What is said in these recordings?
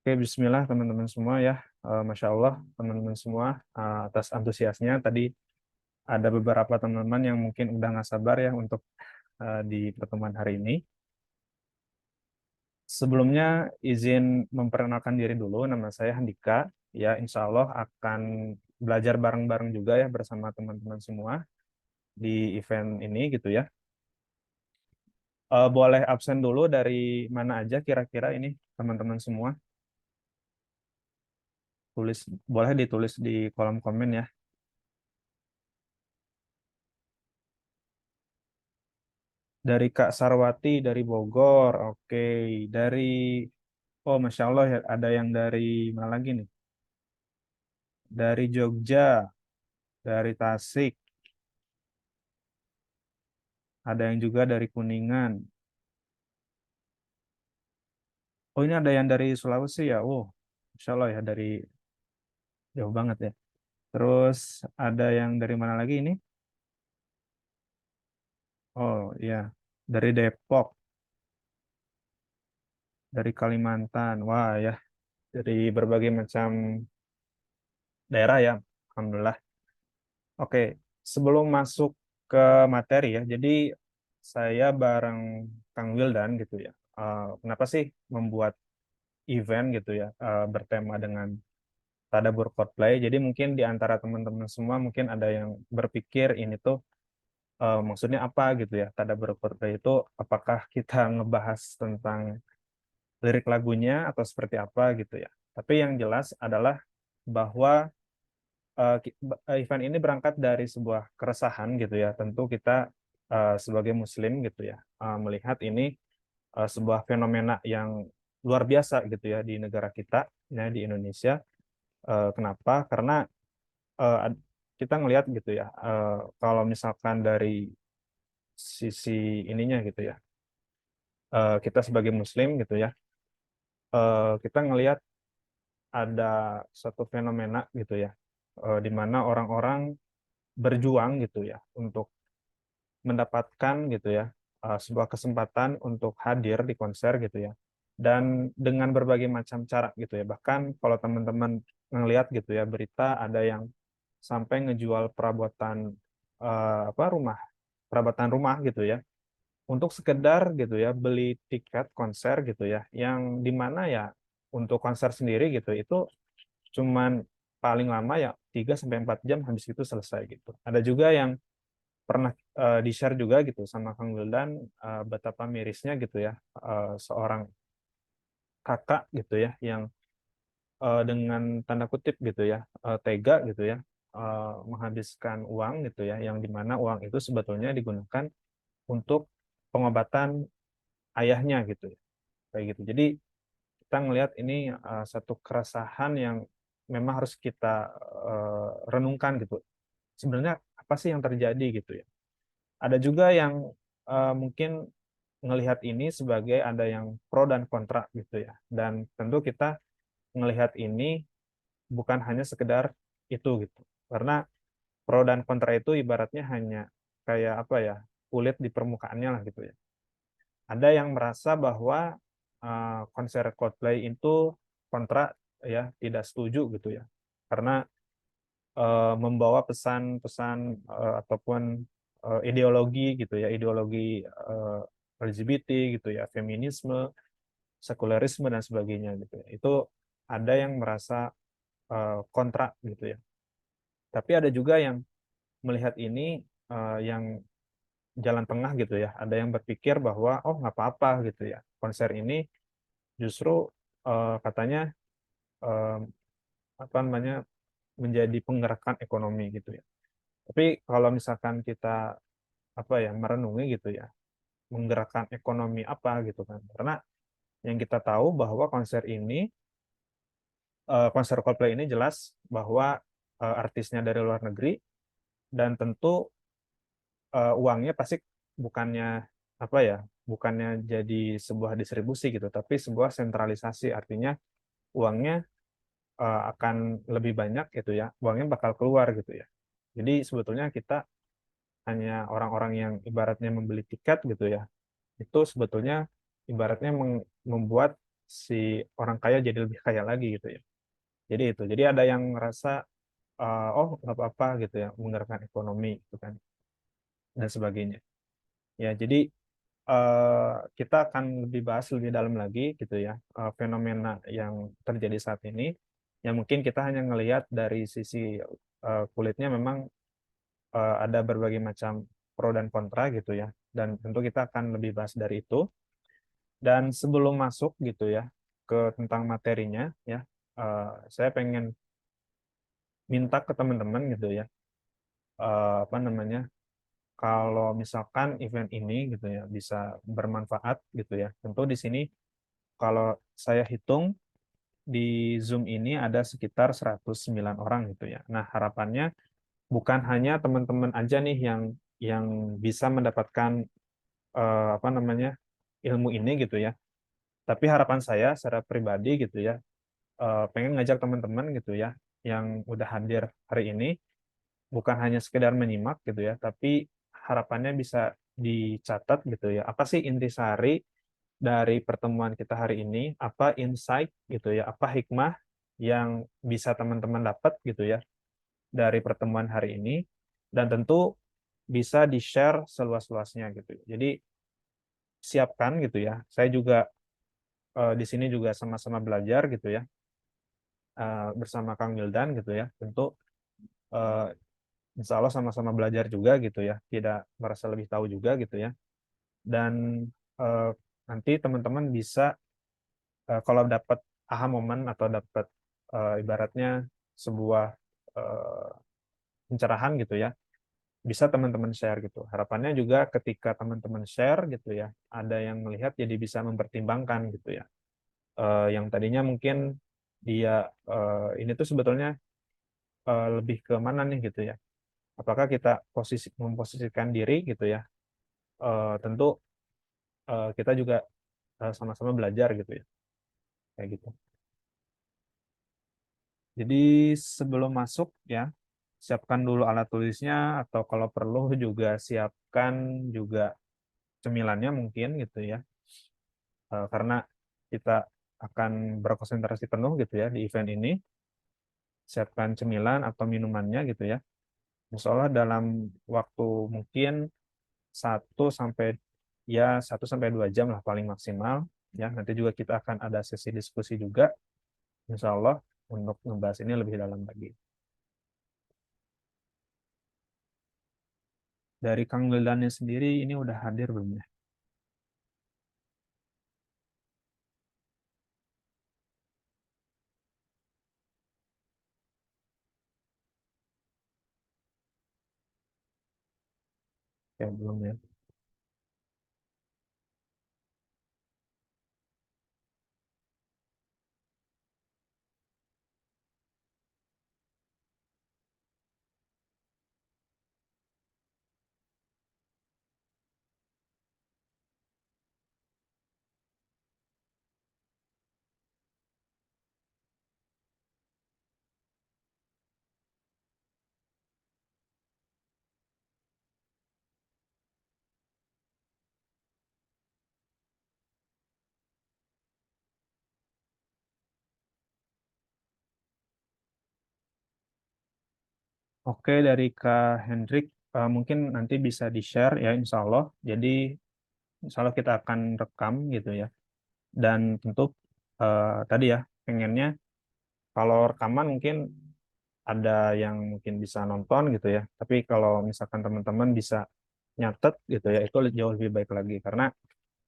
Oke, Bismillah teman-teman semua ya. Masya Allah teman-teman semua atas antusiasnya. Tadi ada beberapa teman-teman yang mungkin udah nggak sabar ya untuk di pertemuan hari ini. Sebelumnya izin memperkenalkan diri dulu. Nama saya Handika. Ya, insya Allah akan belajar bareng-bareng juga ya bersama teman-teman semua di event ini gitu ya. Boleh absen dulu dari mana aja kira-kira ini teman-teman semua. Boleh ditulis di kolom komen ya. Dari Kak Sarwati dari Bogor, oke. Dari, oh Masya Allah ya, ada yang dari mana lagi nih? Dari Jogja, dari Tasik, ada yang juga dari Kuningan. Oh ini ada yang dari Sulawesi ya, oh Masya Allah ya, dari jauh banget ya. Terus ada yang dari mana lagi ini? Oh iya, dari Depok, dari Kalimantan. Wah ya, dari berbagai macam daerah ya, Alhamdulillah. Oke, sebelum masuk ke materi ya, jadi saya bareng Kang Wildan gitu ya. Kenapa sih membuat event gitu ya bertema dengan Tadabbur Coldplay? Jadi mungkin di antara teman-teman semua mungkin ada yang berpikir ini tuh maksudnya apa gitu ya? Tadabbur Coldplay itu apakah kita ngebahas tentang lirik lagunya atau seperti apa gitu ya? Tapi yang jelas adalah bahwa event ini berangkat dari sebuah keresahan gitu ya. Tentu kita sebagai Muslim gitu ya melihat ini sebuah fenomena yang luar biasa gitu ya di negara kita, ya di Indonesia. Kenapa? Karena eh, ad- kita ngelihat gitu ya, kalau misalkan dari sisi ininya gitu ya, kita sebagai Muslim gitu ya, kita ngelihat ada satu fenomena gitu ya, di mana orang-orang berjuang gitu ya untuk mendapatkan gitu ya sebuah kesempatan untuk hadir di konser gitu ya, dan dengan berbagai macam cara gitu ya, bahkan kalau teman-teman ngelihat gitu ya berita ada yang sampai ngejual perabotan apa rumah perabotan rumah gitu ya untuk sekedar gitu ya beli tiket konser gitu ya, yang dimana ya untuk konser sendiri gitu itu cuman paling lama ya 3 sampai 4 jam, habis itu selesai gitu. Ada juga yang pernah di-share juga gitu sama Kang Wildan betapa mirisnya gitu ya seorang kakak gitu ya yang dengan tanda kutip gitu ya tega gitu ya menghabiskan uang gitu ya, yang dimana uang itu sebetulnya digunakan untuk pengobatan ayahnya gitu ya, kayak gitu. Jadi kita ngelihat ini satu keresahan yang memang harus kita renungkan gitu, sebenarnya apa sih yang terjadi gitu ya. Ada juga yang mungkin ngelihat ini sebagai ada yang pro dan kontra gitu ya. Dan tentu kita ngelihat ini bukan hanya sekedar itu gitu. Karena pro dan kontra itu ibaratnya hanya kayak apa ya, kulit di permukaannya lah gitu ya. Ada yang merasa bahwa konser Coldplay itu kontra ya, tidak setuju gitu ya. Karena membawa pesan-pesan ataupun ideologi gitu ya, ideologi LGBT gitu ya, feminisme, sekulerisme dan sebagainya gitu ya. Itu ada yang merasa kontra gitu ya. Tapi ada juga yang melihat ini yang jalan tengah gitu ya. Ada yang berpikir bahwa oh nggak apa-apa gitu ya. Konser ini justru katanya eh, apa namanya menjadi penggerakan ekonomi gitu ya. Tapi kalau misalkan kita apa ya merenungi gitu ya, menggerakkan ekonomi apa gitu kan? Karena yang kita tahu bahwa konser Coldplay ini jelas bahwa artisnya dari luar negeri, dan tentu uangnya pasti bukannya apa ya, bukannya jadi sebuah distribusi gitu, tapi sebuah sentralisasi. Artinya uangnya akan lebih banyak gitu ya, uangnya bakal keluar gitu ya. Jadi sebetulnya kita hanya orang-orang yang ibaratnya membeli tiket gitu ya, itu sebetulnya ibaratnya membuat si orang kaya jadi lebih kaya lagi gitu ya. Jadi itu. Jadi ada yang ngerasa oh nggak apa-apa gitu ya menggerakkan ekonomi gitu kan dan sebagainya. Ya, jadi kita akan lebih bahas lebih dalam lagi gitu ya fenomena yang terjadi saat ini. Yang mungkin kita hanya ngelihat dari sisi kulitnya memang ada berbagai macam pro dan kontra gitu ya. Dan tentu kita akan lebih bahas dari itu. Dan sebelum masuk gitu ya ke tentang materinya ya, saya pengen minta ke teman-teman gitu ya, apa namanya, kalau misalkan event ini gitu ya bisa bermanfaat gitu ya. Tentu di sini kalau saya hitung di Zoom ini ada sekitar 109 orang gitu ya. Nah, harapannya bukan hanya teman-teman aja nih yang bisa mendapatkan apa namanya ilmu ini gitu ya. Tapi harapan saya secara pribadi gitu ya, pengen ngajak teman-teman gitu ya yang udah hadir hari ini bukan hanya sekedar menyimak gitu ya, tapi harapannya bisa dicatat gitu ya. Apa sih intisari dari pertemuan kita hari ini? Apa insight gitu ya? Apa hikmah yang bisa teman-teman dapat gitu ya dari pertemuan hari ini? Dan tentu bisa di-share seluas-luasnya gitu. Jadi siapkan gitu ya. Saya juga di sini juga sama-sama belajar gitu ya bersama Kang Wildan gitu ya. Tentu eh, insya Allah sama-sama belajar juga gitu ya, tidak merasa lebih tahu juga gitu ya. Dan eh, nanti teman-teman bisa kalau dapat aha momen atau dapat ibaratnya sebuah eh, pencerahan gitu ya, bisa teman-teman share gitu. Harapannya juga ketika teman-teman share gitu ya, ada yang melihat jadi bisa mempertimbangkan gitu ya. Yang tadinya mungkin dia ini tuh sebetulnya lebih ke mana nih gitu ya. Apakah kita memposisikan diri gitu ya. Tentu kita juga sama-sama belajar gitu ya kayak gitu. Jadi sebelum masuk ya siapkan dulu alat tulisnya atau kalau perlu juga siapkan juga cemilannya mungkin gitu ya. Karena kita akan berkonsentrasi penuh gitu ya di event ini. Siapkan cemilan atau minumannya gitu ya. Insya Allah dalam waktu mungkin 1 sampai 2 jam lah paling maksimal ya. Nanti juga kita akan ada sesi diskusi juga insya Allah untuk membahas ini lebih dalam lagi. Dari Kang Wildannya sendiri ini udah hadir belum ya? Ya belum ya. Oke, dari Kak Hendrik, mungkin nanti bisa di-share ya, insya Allah. Jadi, insya Allah kita akan rekam gitu ya. Dan tentu tadi ya, pengennya kalau rekaman mungkin ada yang mungkin bisa nonton gitu ya. Tapi kalau misalkan teman-teman bisa nyatet gitu ya, itu jauh lebih baik lagi. Karena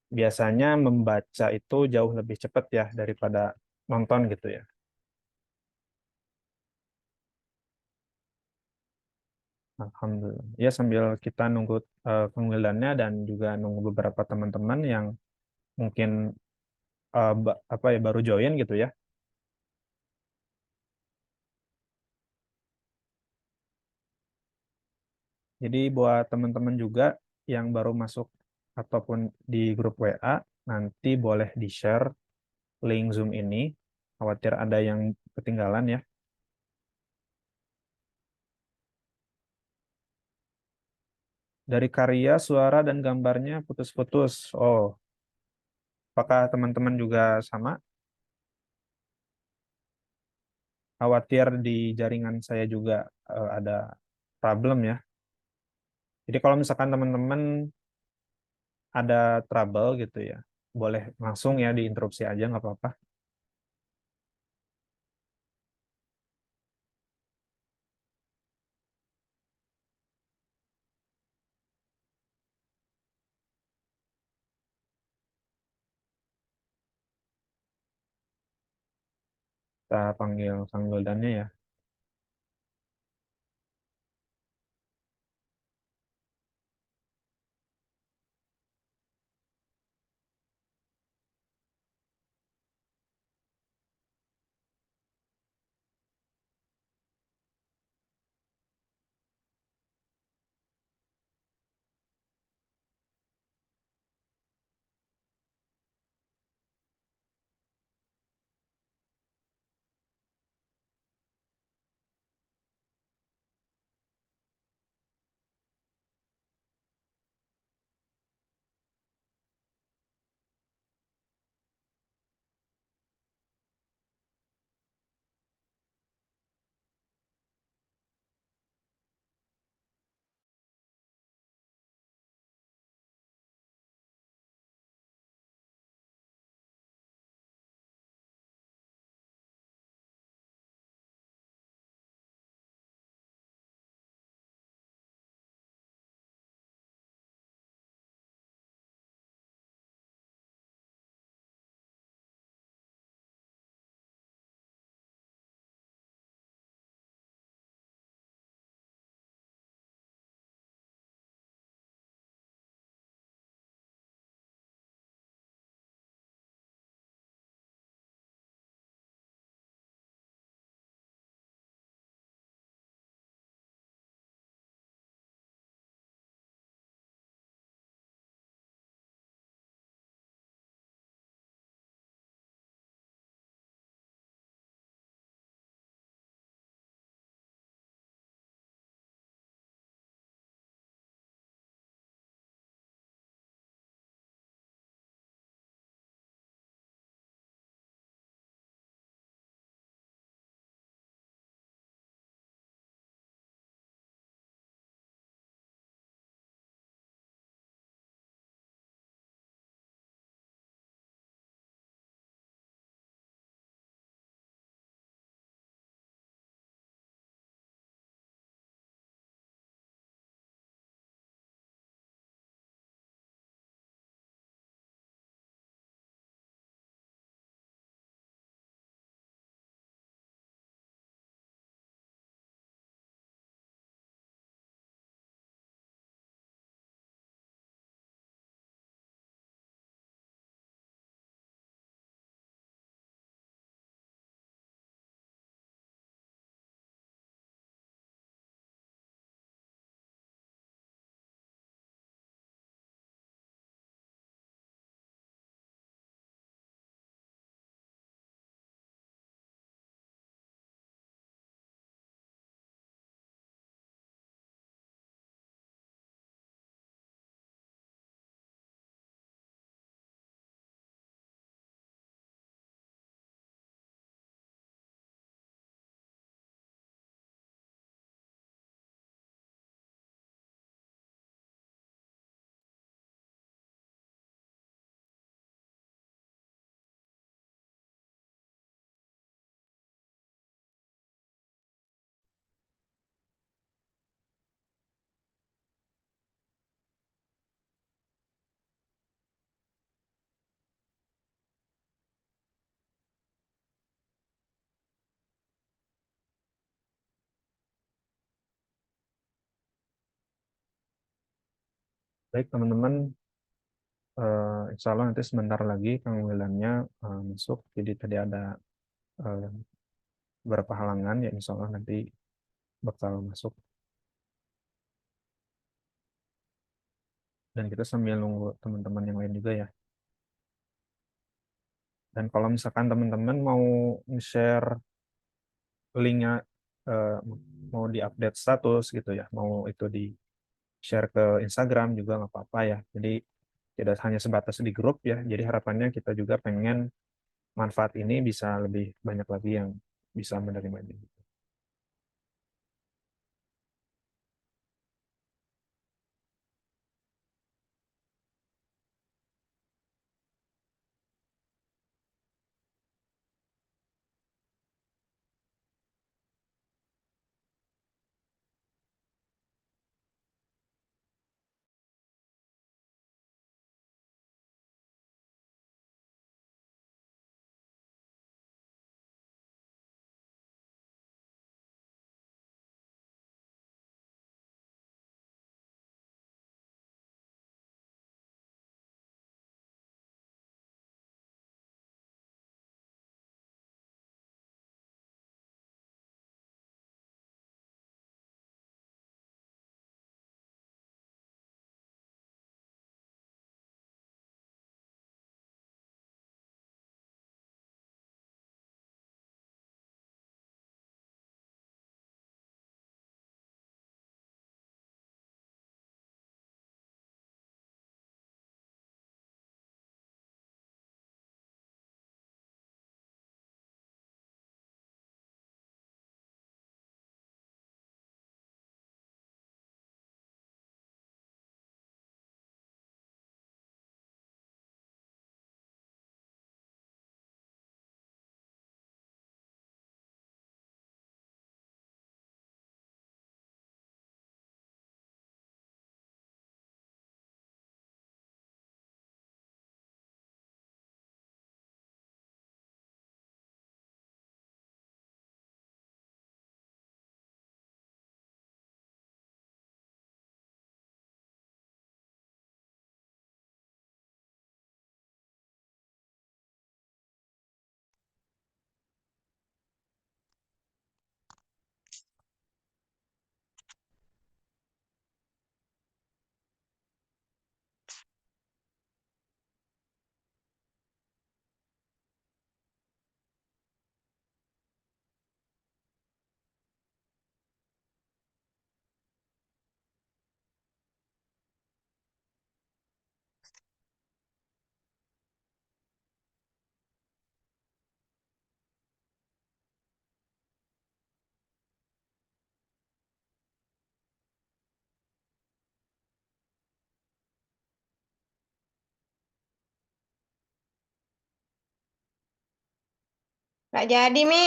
biasanya membaca itu jauh lebih cepat ya daripada nonton gitu ya. Alhamdulillah. Ya sambil kita nunggu panggilannya dan juga nunggu beberapa teman-teman yang mungkin apa ya baru join gitu ya. Jadi buat teman-teman juga yang baru masuk ataupun di grup WA nanti boleh di-share link Zoom ini. Khawatir ada yang ketinggalan ya. Dari karya, suara dan gambarnya putus-putus. Oh, apakah teman-teman juga sama? khawatir di jaringan saya juga ada problem ya. Jadi kalau misalkan teman-teman ada trouble gitu ya, boleh langsung ya diinterupsi aja nggak apa-apa. Kita panggil Kang Wildannya ya. Baik teman-teman, insya Allah nanti sebentar lagi Kang Wildannya masuk. Jadi tadi ada eh, beberapa halangan ya, insya Allah nanti bakal masuk. Dan kita sambil nunggu teman-teman yang lain juga ya. Dan kalau misalkan teman-teman mau share linknya, eh, mau di-update status gitu ya, mau itu di-share ke Instagram juga nggak apa-apa ya. Jadi tidak hanya sebatas di grup ya. Jadi harapannya kita juga pengen manfaat ini bisa lebih banyak lagi yang bisa menerimanya. Nggak jadi, Mi.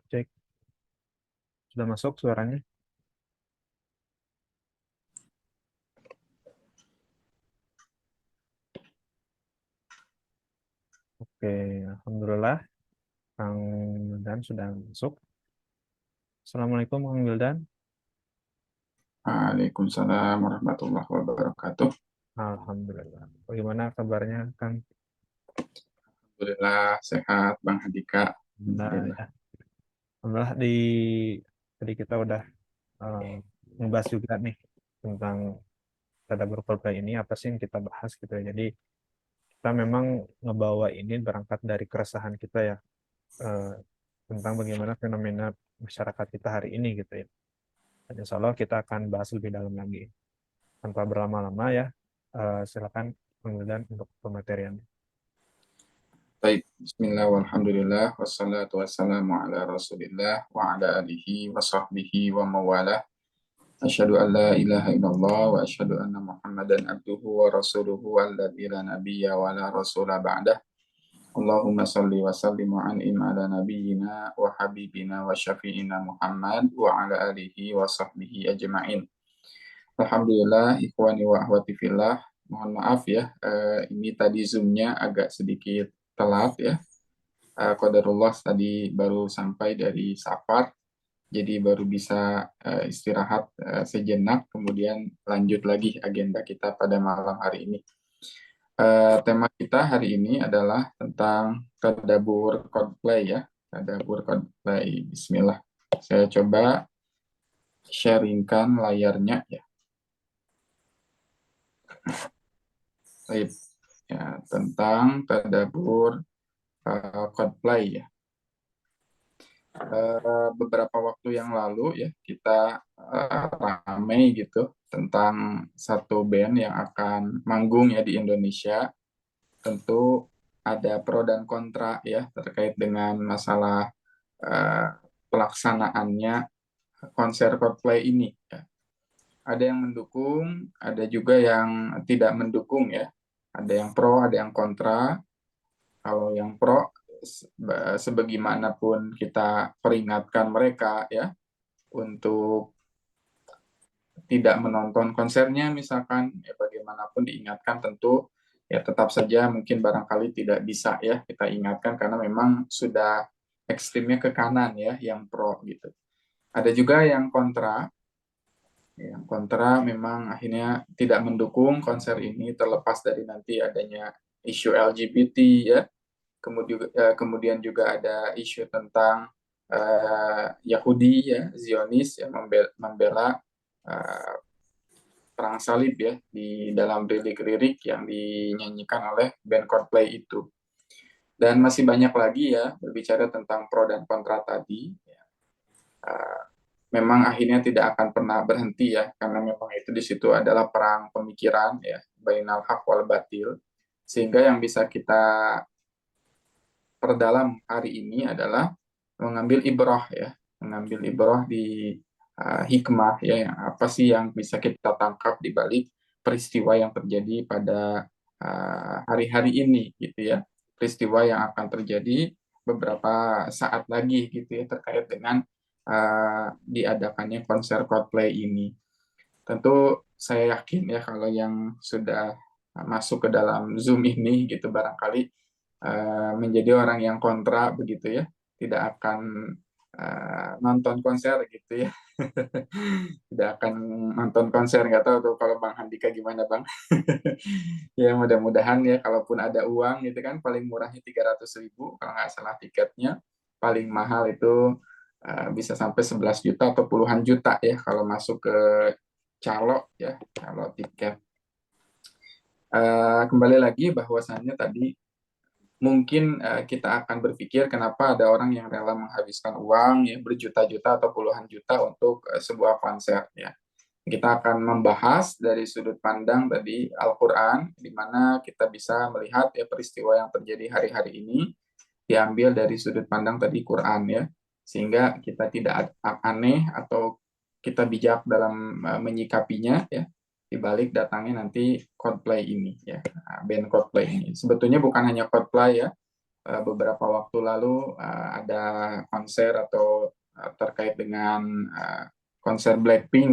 cek. Sudah masuk suaranya? Oke, alhamdulillah Kang Wildan sudah masuk. Assalamualaikum Kang Wildan. Waalaikumsalam warahmatullahi wabarakatuh. Alhamdulillah. Bagaimana kabarnya Kang? Alhamdulillah sehat Bang Handika. Nah, Alhamdulillah. ya. Alhamdulillah tadi kita udah ngebahas juga nih tentang tadabbur Qur'an ini apa sih yang kita bahas gitu ya. Jadi kita memang ngebawa ini berangkat dari keresahan kita ya, eh, tentang bagaimana fenomena masyarakat kita hari ini gitu ya. Dan insya Allah kita akan bahas lebih dalam lagi. Tanpa berlama-lama ya, silakan pengulihan untuk pematerian. Baik, bismillah walhamdulillah wassalatu wassalamu ala rasulillah wa ala alihi wa sahbihi wa mawalah. Asyhadu an la ilaha illallah wa asyhadu anna Muhammadan abduhu wa rasuluhu alladzi la nabiyya wa la rasula ba'dah. Allahumma salli wa sallim wa an'im ala nabiyyina wa habibina wa syafi'ina Muhammad wa ala alihi wa sahbihi ajma'in. Alhamdulillah, ikhwani wa akhwati fillah. Mohon maaf ya, ini tadi Zoom-nya agak sedikit telat ya. Qadarullah tadi baru sampai dari safar, jadi baru bisa istirahat sejenak, kemudian lanjut lagi agenda kita pada malam hari ini. Tema kita hari ini adalah tentang tadabbur Qur'an ya. Tadabbur Qur'an. Bismillah. Saya coba sharingkan layarnya ya. Baik, ya, tentang tadabbur Qur'an ya. Beberapa waktu yang lalu ya kita ramai gitu tentang satu band yang akan manggung ya di Indonesia. Tentu ada pro dan kontra ya terkait dengan masalah pelaksanaannya konser Coldplay ini ya. Ada yang mendukung, ada juga yang tidak mendukung ya. Ada yang pro, ada yang kontra. Kalau yang pro, sebagaimanapun kita peringatkan mereka ya untuk tidak menonton konsernya misalkan, ya bagaimanapun diingatkan tentu ya tetap saja mungkin barangkali tidak bisa ya kita ingatkan karena memang sudah ekstrimnya ke kanan ya yang pro gitu. Ada juga yang kontra. Yang kontra memang akhirnya tidak mendukung konser ini terlepas dari nanti adanya isu LGBT ya. Kemudian juga ada isu tentang Yahudi ya, Zionis yang membela perang salib ya di dalam lirik-lirik yang dinyanyikan oleh band Coldplay itu. Dan masih banyak lagi ya berbicara tentang pro dan kontra tadi. Memang akhirnya tidak akan pernah berhenti ya, karena memang itu di situ adalah perang pemikiran ya, bainal haq wal batil. Sehingga yang bisa kita perdalam hari ini adalah mengambil ibrah ya, mengambil ibrah di hikmah ya, apa sih yang bisa kita tangkap di balik peristiwa yang terjadi pada hari-hari ini gitu ya, peristiwa yang akan terjadi beberapa saat lagi gitu ya terkait dengan diadakannya konser Coldplay ini. Tentu saya yakin ya kalau yang sudah masuk ke dalam Zoom ini gitu barangkali menjadi orang yang kontra begitu ya, tidak akan nonton konser gitu ya. Tidak akan nonton konser, nggak tahu tuh kalau Bang Handika gimana Bang. Ya mudah-mudahan ya kalaupun ada uang gitu kan, paling murahnya 300.000 kalau nggak salah tiketnya, paling mahal itu bisa sampai 11 juta atau puluhan juta ya kalau masuk ke calo ya, calo tiket. Kembali lagi bahwasannya tadi mungkin kita akan berpikir kenapa ada orang yang rela menghabiskan uang ya berjuta-juta atau puluhan juta untuk sebuah konser ya. Kita akan membahas dari sudut pandang tadi Al-Qur'an, di mana kita bisa melihat ya peristiwa yang terjadi hari-hari ini diambil dari sudut pandang tadi Quran ya. Sehingga kita tidak aneh atau kita bijak dalam menyikapinya ya, di balik datangnya nanti Coldplay ini ya, band Coldplay ini. Sebetulnya bukan hanya Coldplay ya, beberapa waktu lalu ada konser atau terkait dengan konser Blackpink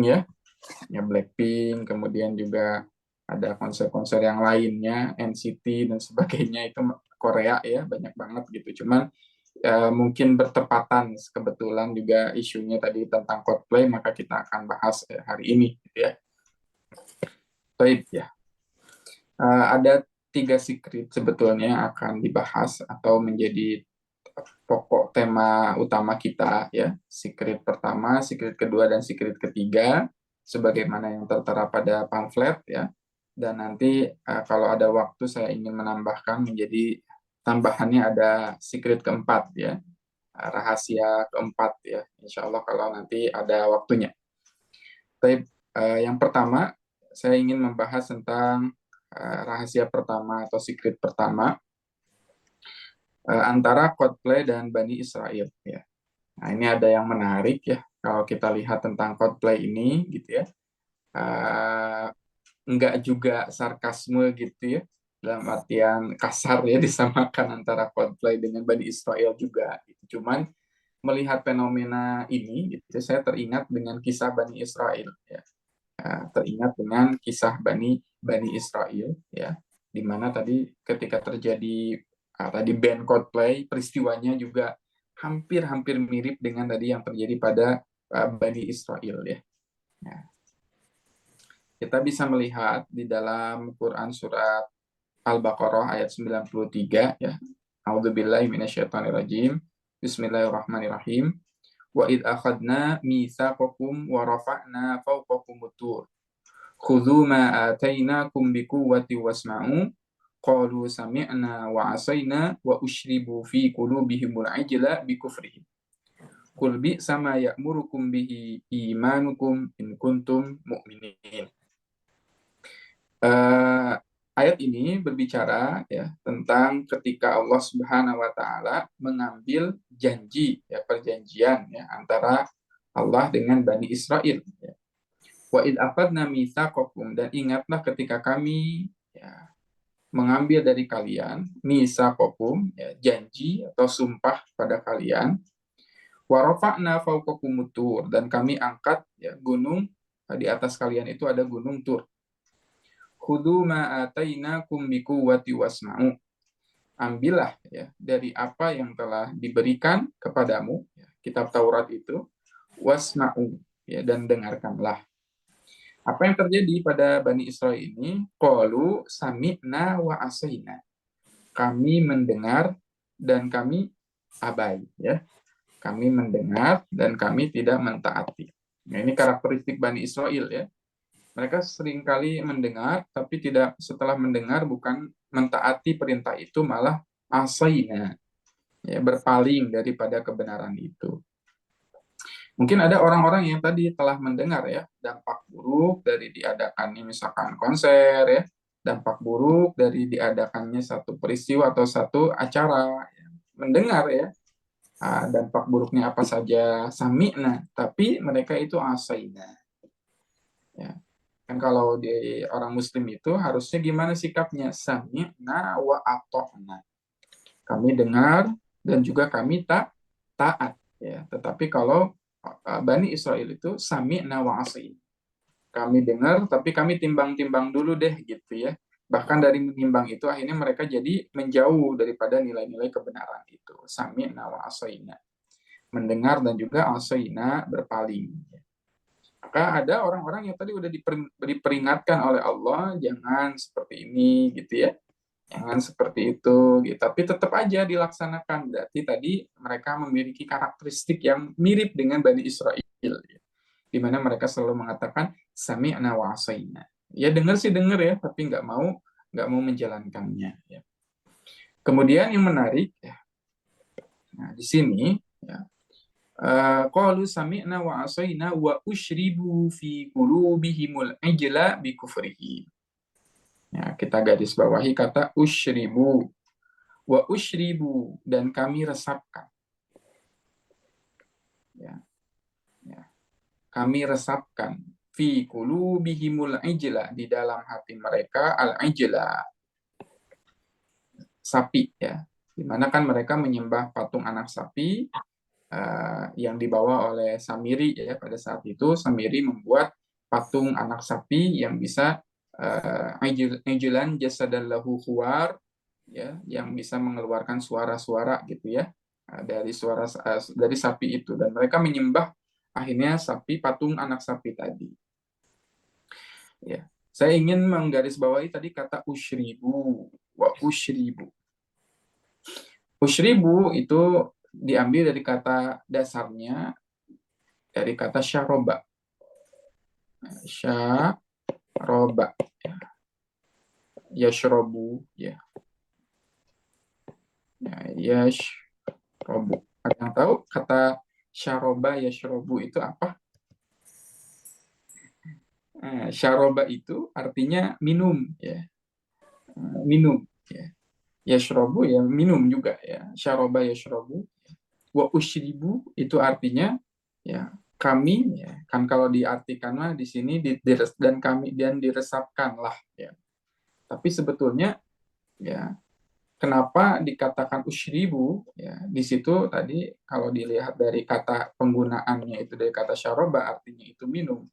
ya Blackpink, kemudian juga ada konser-konser yang lainnya, NCT dan sebagainya, itu Korea ya, banyak banget gitu. Cuman mungkin bertepatan kebetulan juga isunya tadi tentang Coldplay, maka kita akan bahas hari ini gitu ya. Baik ya. Ada 3 secret sebetulnya yang akan dibahas atau menjadi pokok tema utama kita ya. Secret pertama, secret kedua, dan secret ketiga sebagaimana yang tertera pada pamflet ya. Dan nanti kalau ada waktu saya ingin menambahkan menjadi tambahannya ada secret keempat ya. Rahasia keempat ya. Insya Allah kalau nanti ada waktunya. Tapi yang pertama saya ingin membahas tentang rahasia pertama atau secret pertama antara Coldplay dan Bani Israel ya. Nah, ini ada yang menarik ya kalau kita lihat tentang Coldplay ini gitu ya. Enggak juga sarkasme gitu ya, dalam artian kasar ya disamakan antara Coldplay dengan Bani Israel juga gitu. Cuman melihat fenomena ini gitu saya teringat dengan kisah Bani Israel ya. Teringat dengan kisah Bani Israel ya, di mana tadi ketika terjadi tadi band Coldplay, peristiwanya juga hampir mirip dengan tadi yang terjadi pada Bani Israel ya. Nah, kita bisa melihat di dalam Quran surat Al-Baqarah ayat 93 ya. A'udzubillahi minasyaitonirrajim. Bismillahirrahmanirrahim. Wa id akhadna mitsaqakum wa rafa'na fawqakumut tur. Khudhu ma atainakum biquwwati wasma'u. Qalu sami'na wa asayna wa ushribu fi qulubihimul ajla bikufrihim. Qul bi sama ya'murukum bihi imanukum in kuntum mu'minin. Ayat ini berbicara ya tentang ketika Allah Subhanahu wa taala mengambil janji ya, perjanjian ya antara Allah dengan Bani Israel ya. Wa id aqadna mitsaqakum, dan ingatlah ketika kami ya mengambil dari kalian mitsaqakum ya, janji atau sumpah pada kalian. Wa rafa'na fawqakumut tur, dan kami angkat ya gunung di atas kalian itu ada gunung Tur. Khudhu ma atainakum biquwwati wasma'u. Ambillah ya dari apa yang telah diberikan kepadamu ya, kitab Taurat itu, wasma'u ya, dan dengarkanlah. Apa yang terjadi pada Bani Israel ini? Qalu sami'na wa asayna. Kami mendengar dan kami abai ya. Kami mendengar dan kami tidak mentaati. Nah, ini karakteristik Bani Israel ya. Mereka seringkali mendengar, tapi tidak, setelah mendengar bukan mentaati perintah itu, malah asaina, ya, berpaling daripada kebenaran itu. Mungkin ada orang-orang yang tadi telah mendengar ya dampak buruk dari diadakannya misalkan konser ya, dampak buruk dari diadakannya satu peristiwa atau satu acara, ya. Mendengar ya dampak buruknya apa saja, sami'na, tapi mereka itu asaina. Ya. Kan kalau di orang muslim itu harusnya gimana sikapnya? Sami'na wa ata'na. Kami dengar dan juga kami taat ya. Tetapi kalau Bani Israel itu sami'na wa asina. Kami dengar tapi kami timbang-timbang dulu deh gitu ya. Bahkan dari menimbang itu akhirnya mereka jadi menjauh daripada nilai-nilai kebenaran itu. Sami'na wa asina. Mendengar dan juga asina, berpaling. Maka ada orang-orang yang tadi udah diperingatkan oleh Allah, jangan seperti ini gitu ya, jangan seperti itu gitu. Tapi tetap aja dilaksanakan. Berarti tadi mereka memiliki karakteristik yang mirip dengan Bani Israel ya. Di mana mereka selalu mengatakan sami'na wa asayna. Ya dengar sih dengar ya, tapi nggak mau menjalankannya ya. Kemudian yang menarik ya, nah di sini ya, qalu sami'na wa asayna wa ushribu fi qulubihimul ijla bi kufrihi. Ya, kita garis bawahi kata ushribu. Wa ushribu, dan kami resapkan. Ya. Ya. Kami resapkan fi qulubihimul ijla, di dalam hati mereka al ijla, sapi ya. di mana kan mereka menyembah patung anak sapi yang dibawa oleh Samiri ya. Pada saat itu Samiri membuat patung anak sapi yang bisa ajulan jasadallahu khuwar, ya, yang bisa mengeluarkan suara-suara gitu ya, dari sapi itu, dan mereka menyembah akhirnya sapi, patung anak sapi tadi ya. Saya ingin menggarisbawahi tadi kata usyribu wa usyribu. Usyribu itu diambil dari kata dasarnya dari kata syaroba. Syaroba, yashrobu ya. Yashrobu. Ada yang tahu kata syaroba yashrobu itu apa? Syaroba itu artinya minum ya. Minum ya. Yashrobu ya minum juga ya. Syaroba yashrobu. Wa usyribu itu artinya ya kami ya. Kan kalau diartikan mah di sini dan kami dan diresapkanlah ya. Tapi sebetulnya ya kenapa dikatakan usyribu ya, di situ tadi kalau dilihat dari kata penggunaannya itu dari kata syaroba artinya itu minum.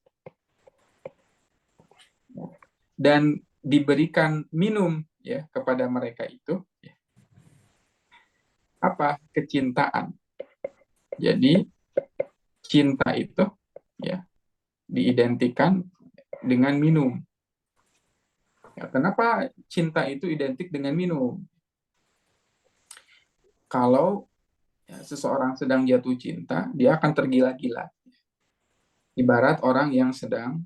Dan diberikan minum ya kepada mereka itu ya. Apa? Kecintaan. Jadi cinta itu ya diidentikan dengan minum. Ya, kenapa cinta itu identik dengan minum? Kalau ya, seseorang sedang jatuh cinta, dia akan tergila-gila. Ibarat orang yang sedang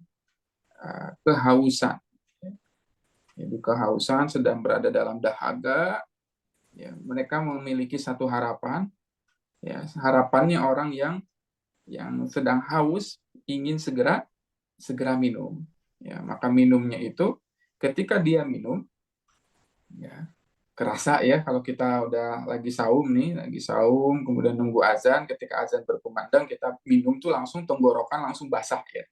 kehausan. Jadi kehausan sedang berada dalam dahaga, ya, mereka memiliki satu harapan, ya, harapannya orang yang sedang haus ingin segera minum, ya, maka minumnya itu ketika dia minum, ya, kerasa ya kalau kita udah lagi saum kemudian nunggu azan, ketika azan berkumandang kita minum tuh langsung tenggorokan langsung basah ya.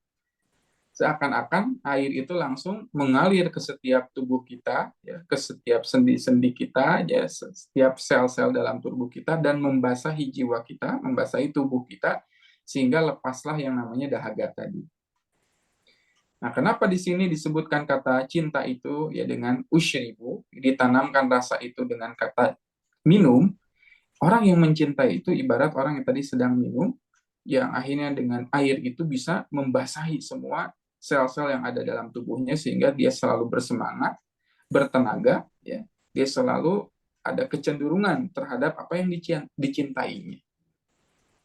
Seakan-akan air itu langsung mengalir ke setiap tubuh kita, ya, ke setiap sendi-sendi kita, ya, setiap sel-sel dalam tubuh kita, dan membasahi jiwa kita, membasahi tubuh kita, sehingga lepaslah yang namanya dahaga tadi. Nah, kenapa di sini disebutkan kata cinta itu ya dengan usyribu, ditanamkan rasa itu dengan kata minum. Orang yang mencintai itu ibarat orang yang tadi sedang minum, yang akhirnya dengan air itu bisa membasahi semua sel-sel yang ada dalam tubuhnya sehingga dia selalu bersemangat, bertenaga, ya. Dia selalu ada kecenderungan terhadap apa yang dicintainya.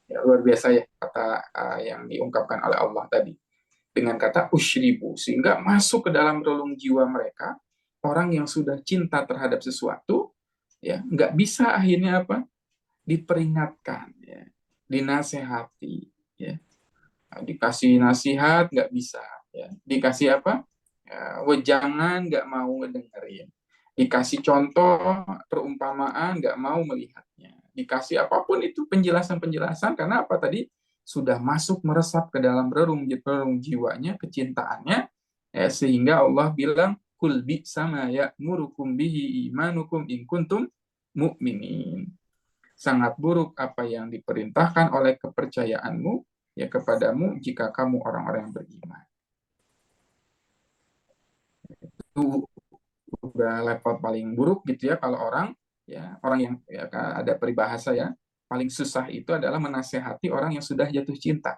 Ya, luar biasa ya kata yang diungkapkan oleh Allah tadi dengan kata usyribu, sehingga masuk ke dalam relung jiwa mereka. Orang yang sudah cinta terhadap sesuatu, ya nggak bisa akhirnya apa? Diperingatkan, ya, dinasehati, ya. Dikasih nasihat nggak bisa, ya. Dikasih apa? Ya, wejangan nggak mau ngedengerin. Dikasih contoh perumpamaan nggak mau melihatnya. Dikasih apapun itu penjelasan-penjelasan, karena apa tadi sudah masuk meresap ke dalam relung jiwanya kecintaannya, ya, sehingga Allah bilang kul bi sama ya murukum bihi imanukum in kuntum mu'minin. Sangat buruk apa yang diperintahkan oleh kepercayaanmu ya kepadamu jika kamu orang-orang yang beriman. Itu udah level paling buruk gitu ya kalau orang yang ya, ada peribahasa ya, paling susah itu adalah menasehati orang yang sudah jatuh cinta.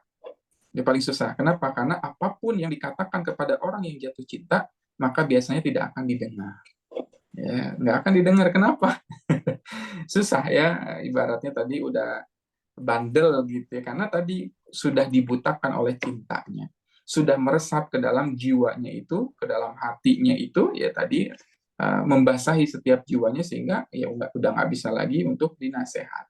Dia paling susah. Kenapa? Karena apapun yang dikatakan kepada orang yang jatuh cinta, maka biasanya tidak akan didengar. Ya, nggak akan didengar. Kenapa? Susah ya, ibaratnya tadi udah bandel gitu ya, karena tadi sudah dibutakan oleh cintanya, sudah meresap ke dalam jiwanya itu, ke dalam hatinya itu, ya tadi membasahi setiap jiwanya sehingga ya udah nggak bisa lagi untuk dinasehat.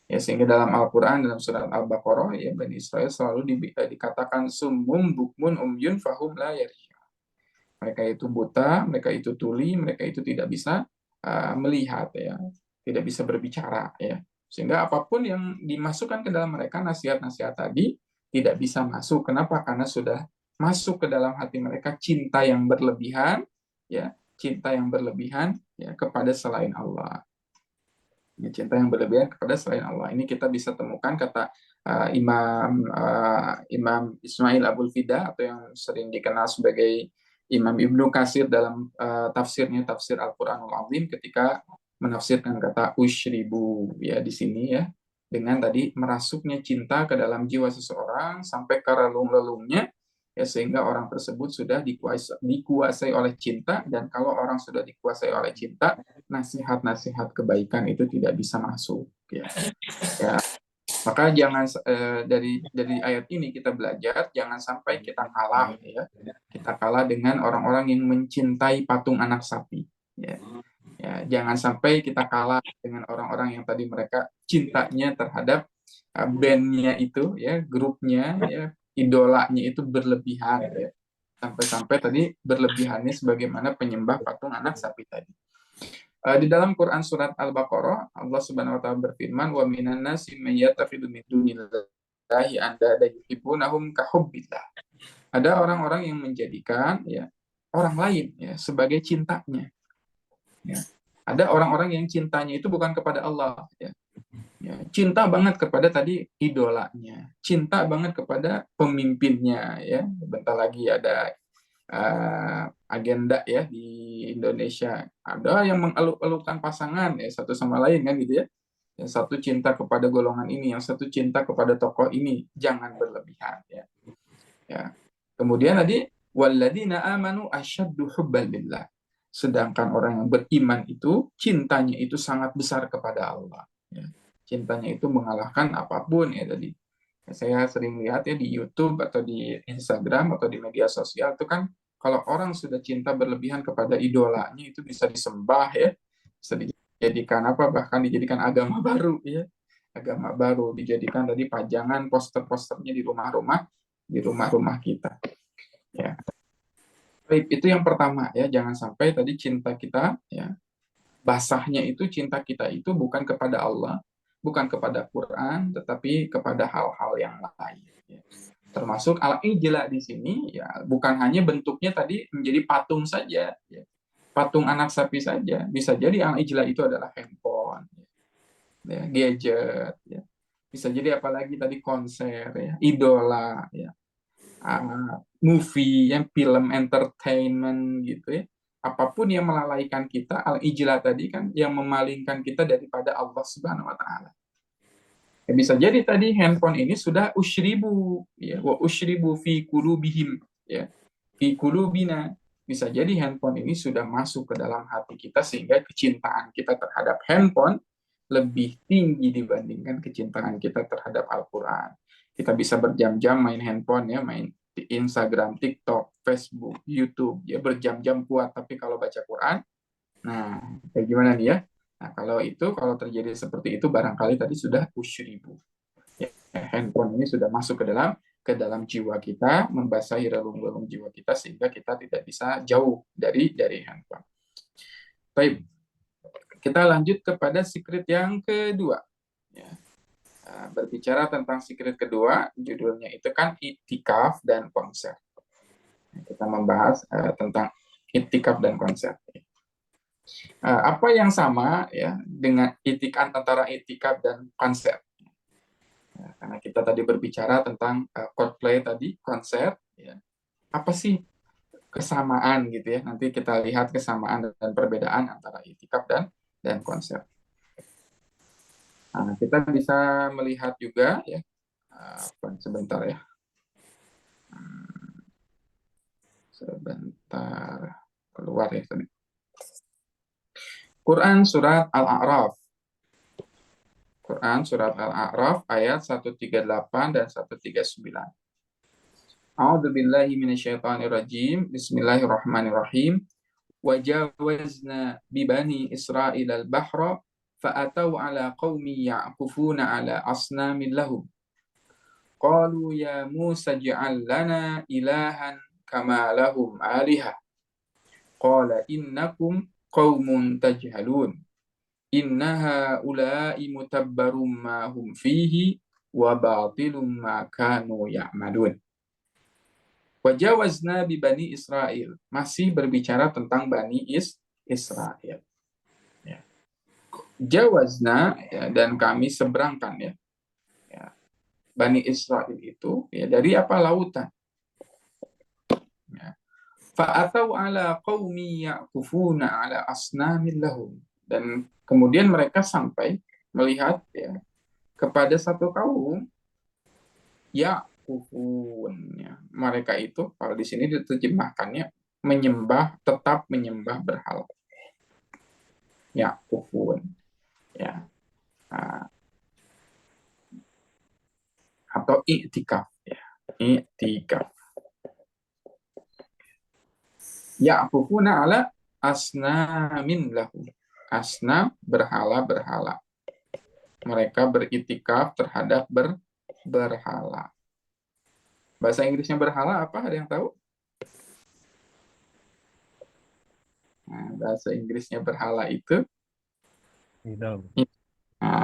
Ya, sehingga dalam Al-Quran, dalam surat Al-Baqarah, ya Bani Israel selalu dikatakan summum bukmun umyun fahum la yarji'un. Mereka itu buta, mereka itu tuli, mereka itu tidak bisa melihat, ya, tidak bisa berbicara, ya. Sehingga apapun yang dimasukkan ke dalam mereka, nasihat-nasihat tadi tidak bisa masuk. Kenapa? Karena sudah masuk ke dalam hati mereka cinta yang berlebihan, ya, cinta yang berlebihan ya kepada selain Allah. Cinta yang berlebihan kepada selain Allah. Ini kita bisa temukan kata Imam Ismail Abul Fida, atau yang sering dikenal sebagai Imam Ibnu Katsir dalam tafsirnya, tafsir Al-Qur'anul Azim, ketika menafsirkan kata usyribu ya di sini ya, dengan tadi merasuknya cinta ke dalam jiwa seseorang sampai ke relung-relungnya, ya, sehingga orang tersebut sudah dikuasai oleh cinta. Dan kalau orang sudah dikuasai oleh cinta, nasihat-nasihat kebaikan itu tidak bisa masuk, ya. Ya, maka jangan dari ayat ini kita belajar jangan sampai kita kalah, ya. Kita kalah dengan orang-orang yang mencintai patung anak sapi, ya. Ya, jangan sampai kita kalah dengan orang-orang yang tadi mereka cintanya terhadap bandnya itu, ya, grupnya, ya, idolanya itu berlebihan, ya. Sampai-sampai tadi berlebihannya sebagaimana penyembah patung anak sapi tadi. Di dalam Quran surat Al-Baqarah, Allah Subhanahu wa taala berfirman, "Wa minan nasi may yattakhidhu min dunillahi andada yuhibbunahum ka hubbillah." Ada orang-orang yang menjadikan, ya, orang lain, ya, sebagai cintanya. Ya. Ada orang-orang yang cintanya itu bukan kepada Allah, ya. Ya, cinta banget kepada tadi idolanya, cinta banget kepada pemimpinnya, ya. Bentar lagi ada agenda, ya, di Indonesia. Ada yang mengeluk-elukan pasangan, ya, satu sama lain kan gitu, ya. Yang satu cinta kepada golongan ini, yang satu cinta kepada tokoh ini. Jangan berlebihan, ya. Ya. Kemudian tadi walladzina amanu asyaddu hubban lillah. Sedangkan orang yang beriman itu cintanya itu sangat besar kepada Allah, ya. Cintanya itu mengalahkan apapun, ya tadi. Saya sering lihat, ya, di YouTube atau di Instagram atau di media sosial itu kan, kalau orang sudah cinta berlebihan kepada idolanya itu bisa disembah, ya, bisa dijadikan apa, bahkan dijadikan agama baru, ya, agama baru, dijadikan tadi pajangan poster-posternya di rumah-rumah kita, ya. Baik, itu yang pertama, ya, jangan sampai tadi cinta kita, ya, basahnya itu cinta kita itu bukan kepada Allah, bukan kepada Quran, tetapi kepada hal-hal yang lain, ya. Termasuk al-ijla di sini, ya, bukan hanya bentuknya tadi menjadi patung saja, ya. Patung anak sapi saja. Bisa jadi al-ijla itu adalah handphone, ya, gadget, ya. Bisa jadi apalagi tadi konser, ya, idola, ya, movie, yang film entertainment gitu, ya. Apapun yang melalaikan kita, al-ijla tadi kan yang memalingkan kita daripada Allah Subhanahu wa taala. Ya, bisa jadi tadi handphone ini sudah usyribu, ya, wa usyribu fi qulubihim, ya, fi qulubina. Bisa jadi handphone ini sudah masuk ke dalam hati kita sehingga kecintaan kita terhadap handphone lebih tinggi dibandingkan kecintaan kita terhadap Al-Qur'an. Kita bisa berjam-jam main handphone, ya, main di Instagram, TikTok, Facebook, YouTube, ya, berjam-jam kuat, tapi kalau baca Quran, nah, kayak gimana nih, ya? Nah, kalau terjadi seperti itu, barangkali tadi sudah usyribu. Ya, handphone ini sudah masuk ke dalam jiwa kita, membasahi relung-relung jiwa kita sehingga kita tidak bisa jauh dari handphone. Baik, kita lanjut kepada secret yang kedua. Ya. Berbicara tentang secret kedua, judulnya itu kan itikaf dan konser. Kita membahas tentang itikaf dan konser. Apa yang sama, ya, dengan antara itikaf dan konser? Ya, karena kita tadi berbicara tentang Coldplay tadi, konser, ya. Apa sih kesamaan gitu, ya? Nanti kita lihat kesamaan dan perbedaan antara itikaf dan konser. Nah, kita bisa melihat juga, ya, sebentar, ya. Sebentar, keluar, ya, tadi. Quran surat Al-A'raf. Quran surat Al-A'raf ayat 138 dan 139. A'udzu billahi minasyaitonir rajim. Bismillahirrahmanirrahim. Wajawazna bi bani Israil al-bahra fa'atau ala qaumi ya'kufuna ala asnamin lahum. Qalu ya Musa ij'al lana ilahan kama lahum alihah. Qala innakum qaumun tajhalun. Innaha ulai mutabbarum ma hum fihi wa batilum ma kanu ya'malun. Wajawazna bi bani Israel, masih berbicara tentang bani Israel. Ya. jawazna, ya, dan kami seberangkan, ya, ya, Bani Israel itu, ya, dari apa, lautan, ya. Fa'atau ala qaumi ya'kufuna ala asnamin lahum, dan kemudian mereka sampai melihat, ya, kepada satu kaum ya'kufun, ya. Mereka itu kalau di sini diterjemahkannya menyembah, tetap menyembah berhala, ya'kufun, ya. Nah, atau i'tikaf, ya, i'tikaf, ya'kufuna ala asnamin lahum, asnam, berhala-berhala, mereka beritikaf terhadap berhala. Bahasa Inggrisnya berhala apa, ada yang tahu? Nah, bahasa Inggrisnya berhala itu Idol.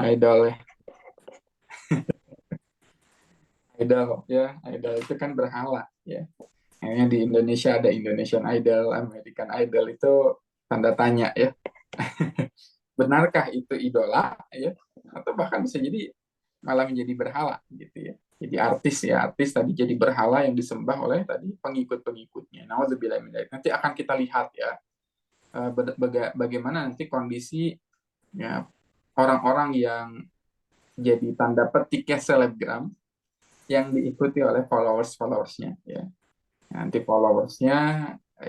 idol, ya. Idol, ya, idol itu kan berhala, ya. Kayaknya di Indonesia ada Indonesian Idol, American Idol, itu tanda tanya, ya. Benarkah itu idola, ya, atau bahkan bisa jadi malah menjadi berhala, gitu, ya. Jadi artis, ya, artis tadi jadi berhala yang disembah oleh tadi pengikut-pengikutnya. Nauzubillah min dzalik. Nanti akan kita lihat, ya, bagaimana nanti kondisi, ya, orang-orang yang jadi tanda petiknya selebgram yang diikuti oleh followers-followersnya, ya. Nanti followersnya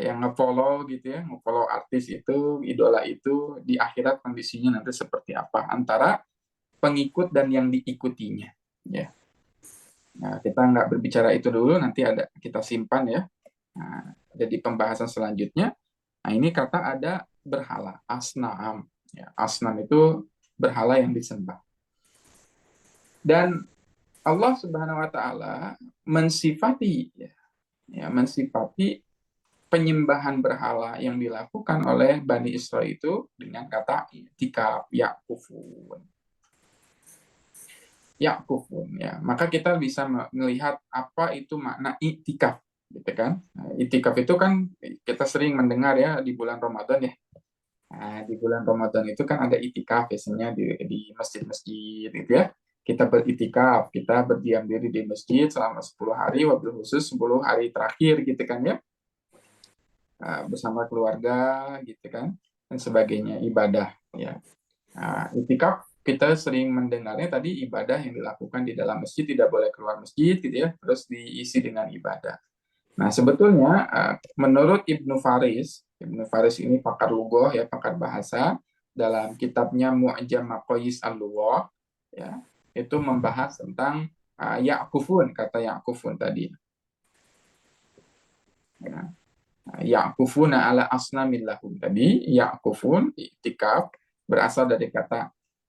yang nge-follow, gitu, ya, nge-follow artis itu, idola itu, di akhirat kondisinya nanti seperti apa antara pengikut dan yang diikutinya, ya. Nah, kita nggak berbicara itu dulu, nanti ada kita simpan, ya. Nah, jadi pembahasan selanjutnya. Nah, ini kata ada berhala, asnam, ya. Asnam itu berhala yang disembah. Dan Allah Subhanahu wa taala mensifati, mensifati penyembahan berhala yang dilakukan oleh Bani Israel itu dengan kata i'tikaf, ya'kufun. Ya'kufun, ya. Maka kita bisa melihat apa itu makna i'tikaf, gitu kan. Nah, i'tikaf itu kan kita sering mendengar, ya, di bulan Ramadan, ya. Nah, di bulan Ramadan itu kan ada i'tikaf biasanya di masjid-masjid, gitu, ya. Kita beritikaf, kita berdiam diri di masjid selama 10 hari, wabil khusus 10 hari terakhir, gitu kan, ya. Bersama keluarga, gitu kan, dan sebagainya, ibadah, ya. Nah, i'tikaf kita sering mendengarnya tadi ibadah yang dilakukan di dalam masjid, tidak boleh keluar masjid, gitu, ya, terus diisi dengan ibadah. Nah, sebetulnya menurut Ibnu Faris ini pakar lugah, ya, pakar bahasa, dalam kitabnya Mu'jam Maqayis al-Lughah, ya, itu membahas tentang ya'kufun, kata ya'kufun tadi. Ya. Ya'kufuna ala asnamin lahum tadi, ya'kufun, i'tikaf, berasal dari kata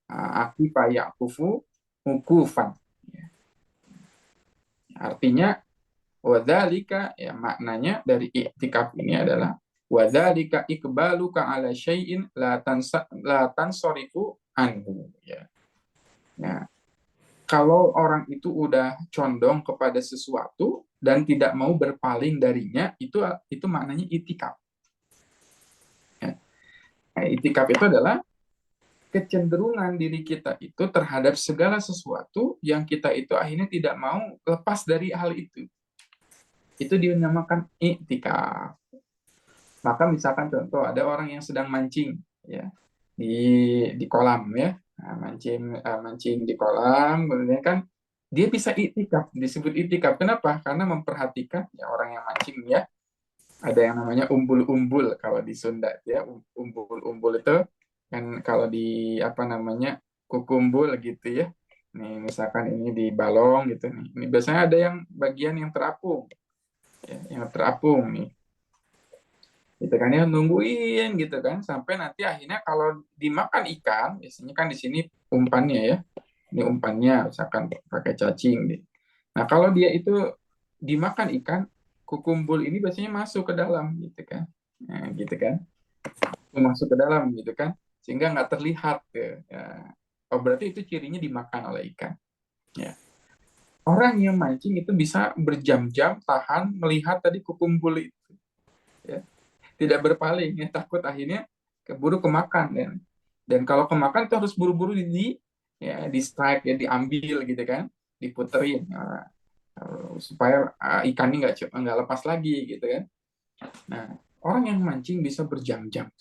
akifa ya'kufu, ukufan. Ya. Artinya, wadzalika, ya, maknanya dari i'tikaf ini adalah wadzalika iqbaluka ala syai'in la tansorifu anhu, ya. Nah, kalau orang itu udah condong kepada sesuatu dan tidak mau berpaling darinya, itu maknanya itikaf. Ya. Nah, itikaf itu adalah kecenderungan diri kita itu terhadap segala sesuatu yang kita itu akhirnya tidak mau lepas dari hal itu. Itu dinamakan itikaf. Maka misalkan contoh ada orang yang sedang mancing, ya, di kolam, ya. Nah, mancing di kolam, kemudian kan dia bisa itikaf, disebut itikaf. Kenapa? Karena memperhatikan, ya, orang yang mancing, ya. Ada yang namanya umbul-umbul kalau di Sunda, ya. Umbul-umbul itu kan kalau di apa namanya kukumbul, gitu, ya. Nih misalkan ini di balong, gitu nih. Ini biasanya ada yang bagian yang terapung, ya, yang terapung nih. Gitu kan, ya, nungguin, gitu kan, sampai nanti akhirnya kalau dimakan ikan, biasanya kan di sini umpannya, ya. Ini umpannya misalkan pakai cacing nih. Nah, kalau dia itu dimakan ikan, kukumbul ini biasanya masuk ke dalam, gitu kan. Nah, gitu kan. Masuk ke dalam, gitu kan. Sehingga nggak terlihat, ya. Oh, berarti itu cirinya dimakan oleh ikan. Ya. Orang yang mancing itu bisa berjam-jam tahan melihat tadi kukumbul itu. Ya. Tidak berpaling, ya, takut akhirnya keburu kemakan, ya. Dan kalau kemakan itu harus buru-buru di strike ya, diambil gitu kan, diputerin supaya ikannya nggak lepas lagi gitu kan. Nah, orang yang mancing bisa berjam-jam.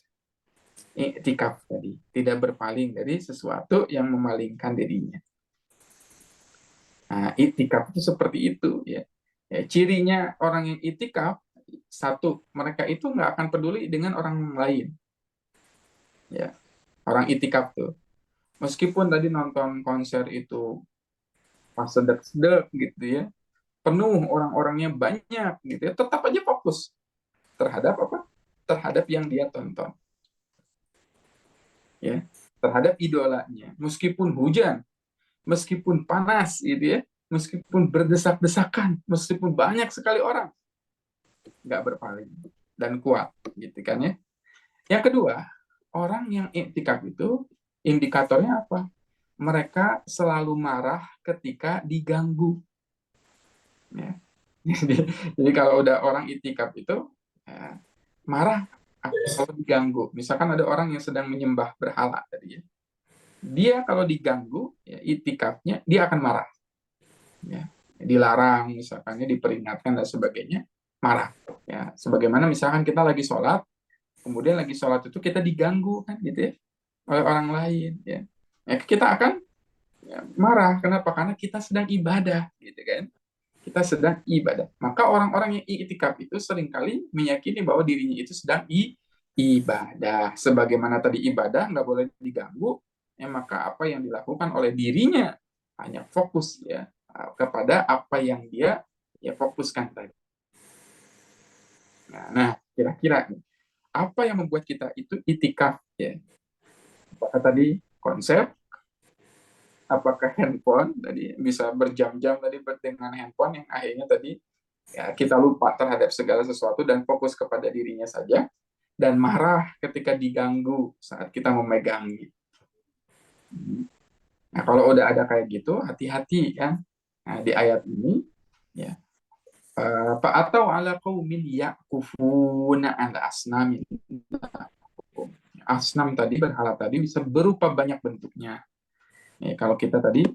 Iktikaf tadi, tidak berpaling dari sesuatu yang memalingkan dirinya. Nah, iktikaf itu seperti itu ya. Cirinya orang yang iktikaf, satu, mereka itu nggak akan peduli dengan orang lain. Ya, orang iktikaf tuh. Meskipun tadi nonton konser itu pas sedek-sedek gitu ya, penuh orang-orangnya banyak gitu ya, tetap aja fokus terhadap apa? Terhadap yang dia tonton. Ya, terhadap idolanya. Meskipun hujan, meskipun panas gitu ya, meskipun berdesak-desakan, meskipun banyak sekali orang, nggak berpaling dan kuat gitu kan ya. Yang kedua, orang yang iktikaf itu indikatornya apa? Mereka selalu marah ketika diganggu. Ya. Jadi kalau udah orang iktikaf itu ya, marah kalau diganggu. Misalkan ada orang yang sedang menyembah berhala tadi ya. Dia kalau diganggu ya, iktikafnya dia akan marah. Ya. Dilarang misalkannya, diperingatkan dan sebagainya, marah. Ya, sebagaimana misalkan kita lagi sholat, kemudian lagi sholat itu kita diganggu kan gitu ya oleh orang lain ya. Ya kita akan ya, marah. Kenapa? Karena kita sedang ibadah gitu kan. Kita sedang ibadah. Maka orang-orang yang iktikaf itu seringkali meyakini bahwa dirinya itu sedang ibadah. Sebagaimana tadi ibadah nggak boleh diganggu, ya maka apa yang dilakukan oleh dirinya hanya fokus ya kepada apa yang dia ya fokuskan tadi. Nah, kira-kira apa yang membuat kita itu itikaf ya? Apakah tadi konsep? Apakah handphone tadi bisa berjam-jam tadi dengan handphone yang akhirnya tadi ya kita lupa terhadap segala sesuatu dan fokus kepada dirinya saja, dan marah ketika diganggu saat kita memegangnya. Nah, kalau udah ada kayak gitu, hati-hati kan. Nah, di ayat ini ya atau ala qaumin yakufuna ala asnamin. Asnam tadi, berhala tadi bisa berupa banyak bentuknya. Ya, kalau kita tadi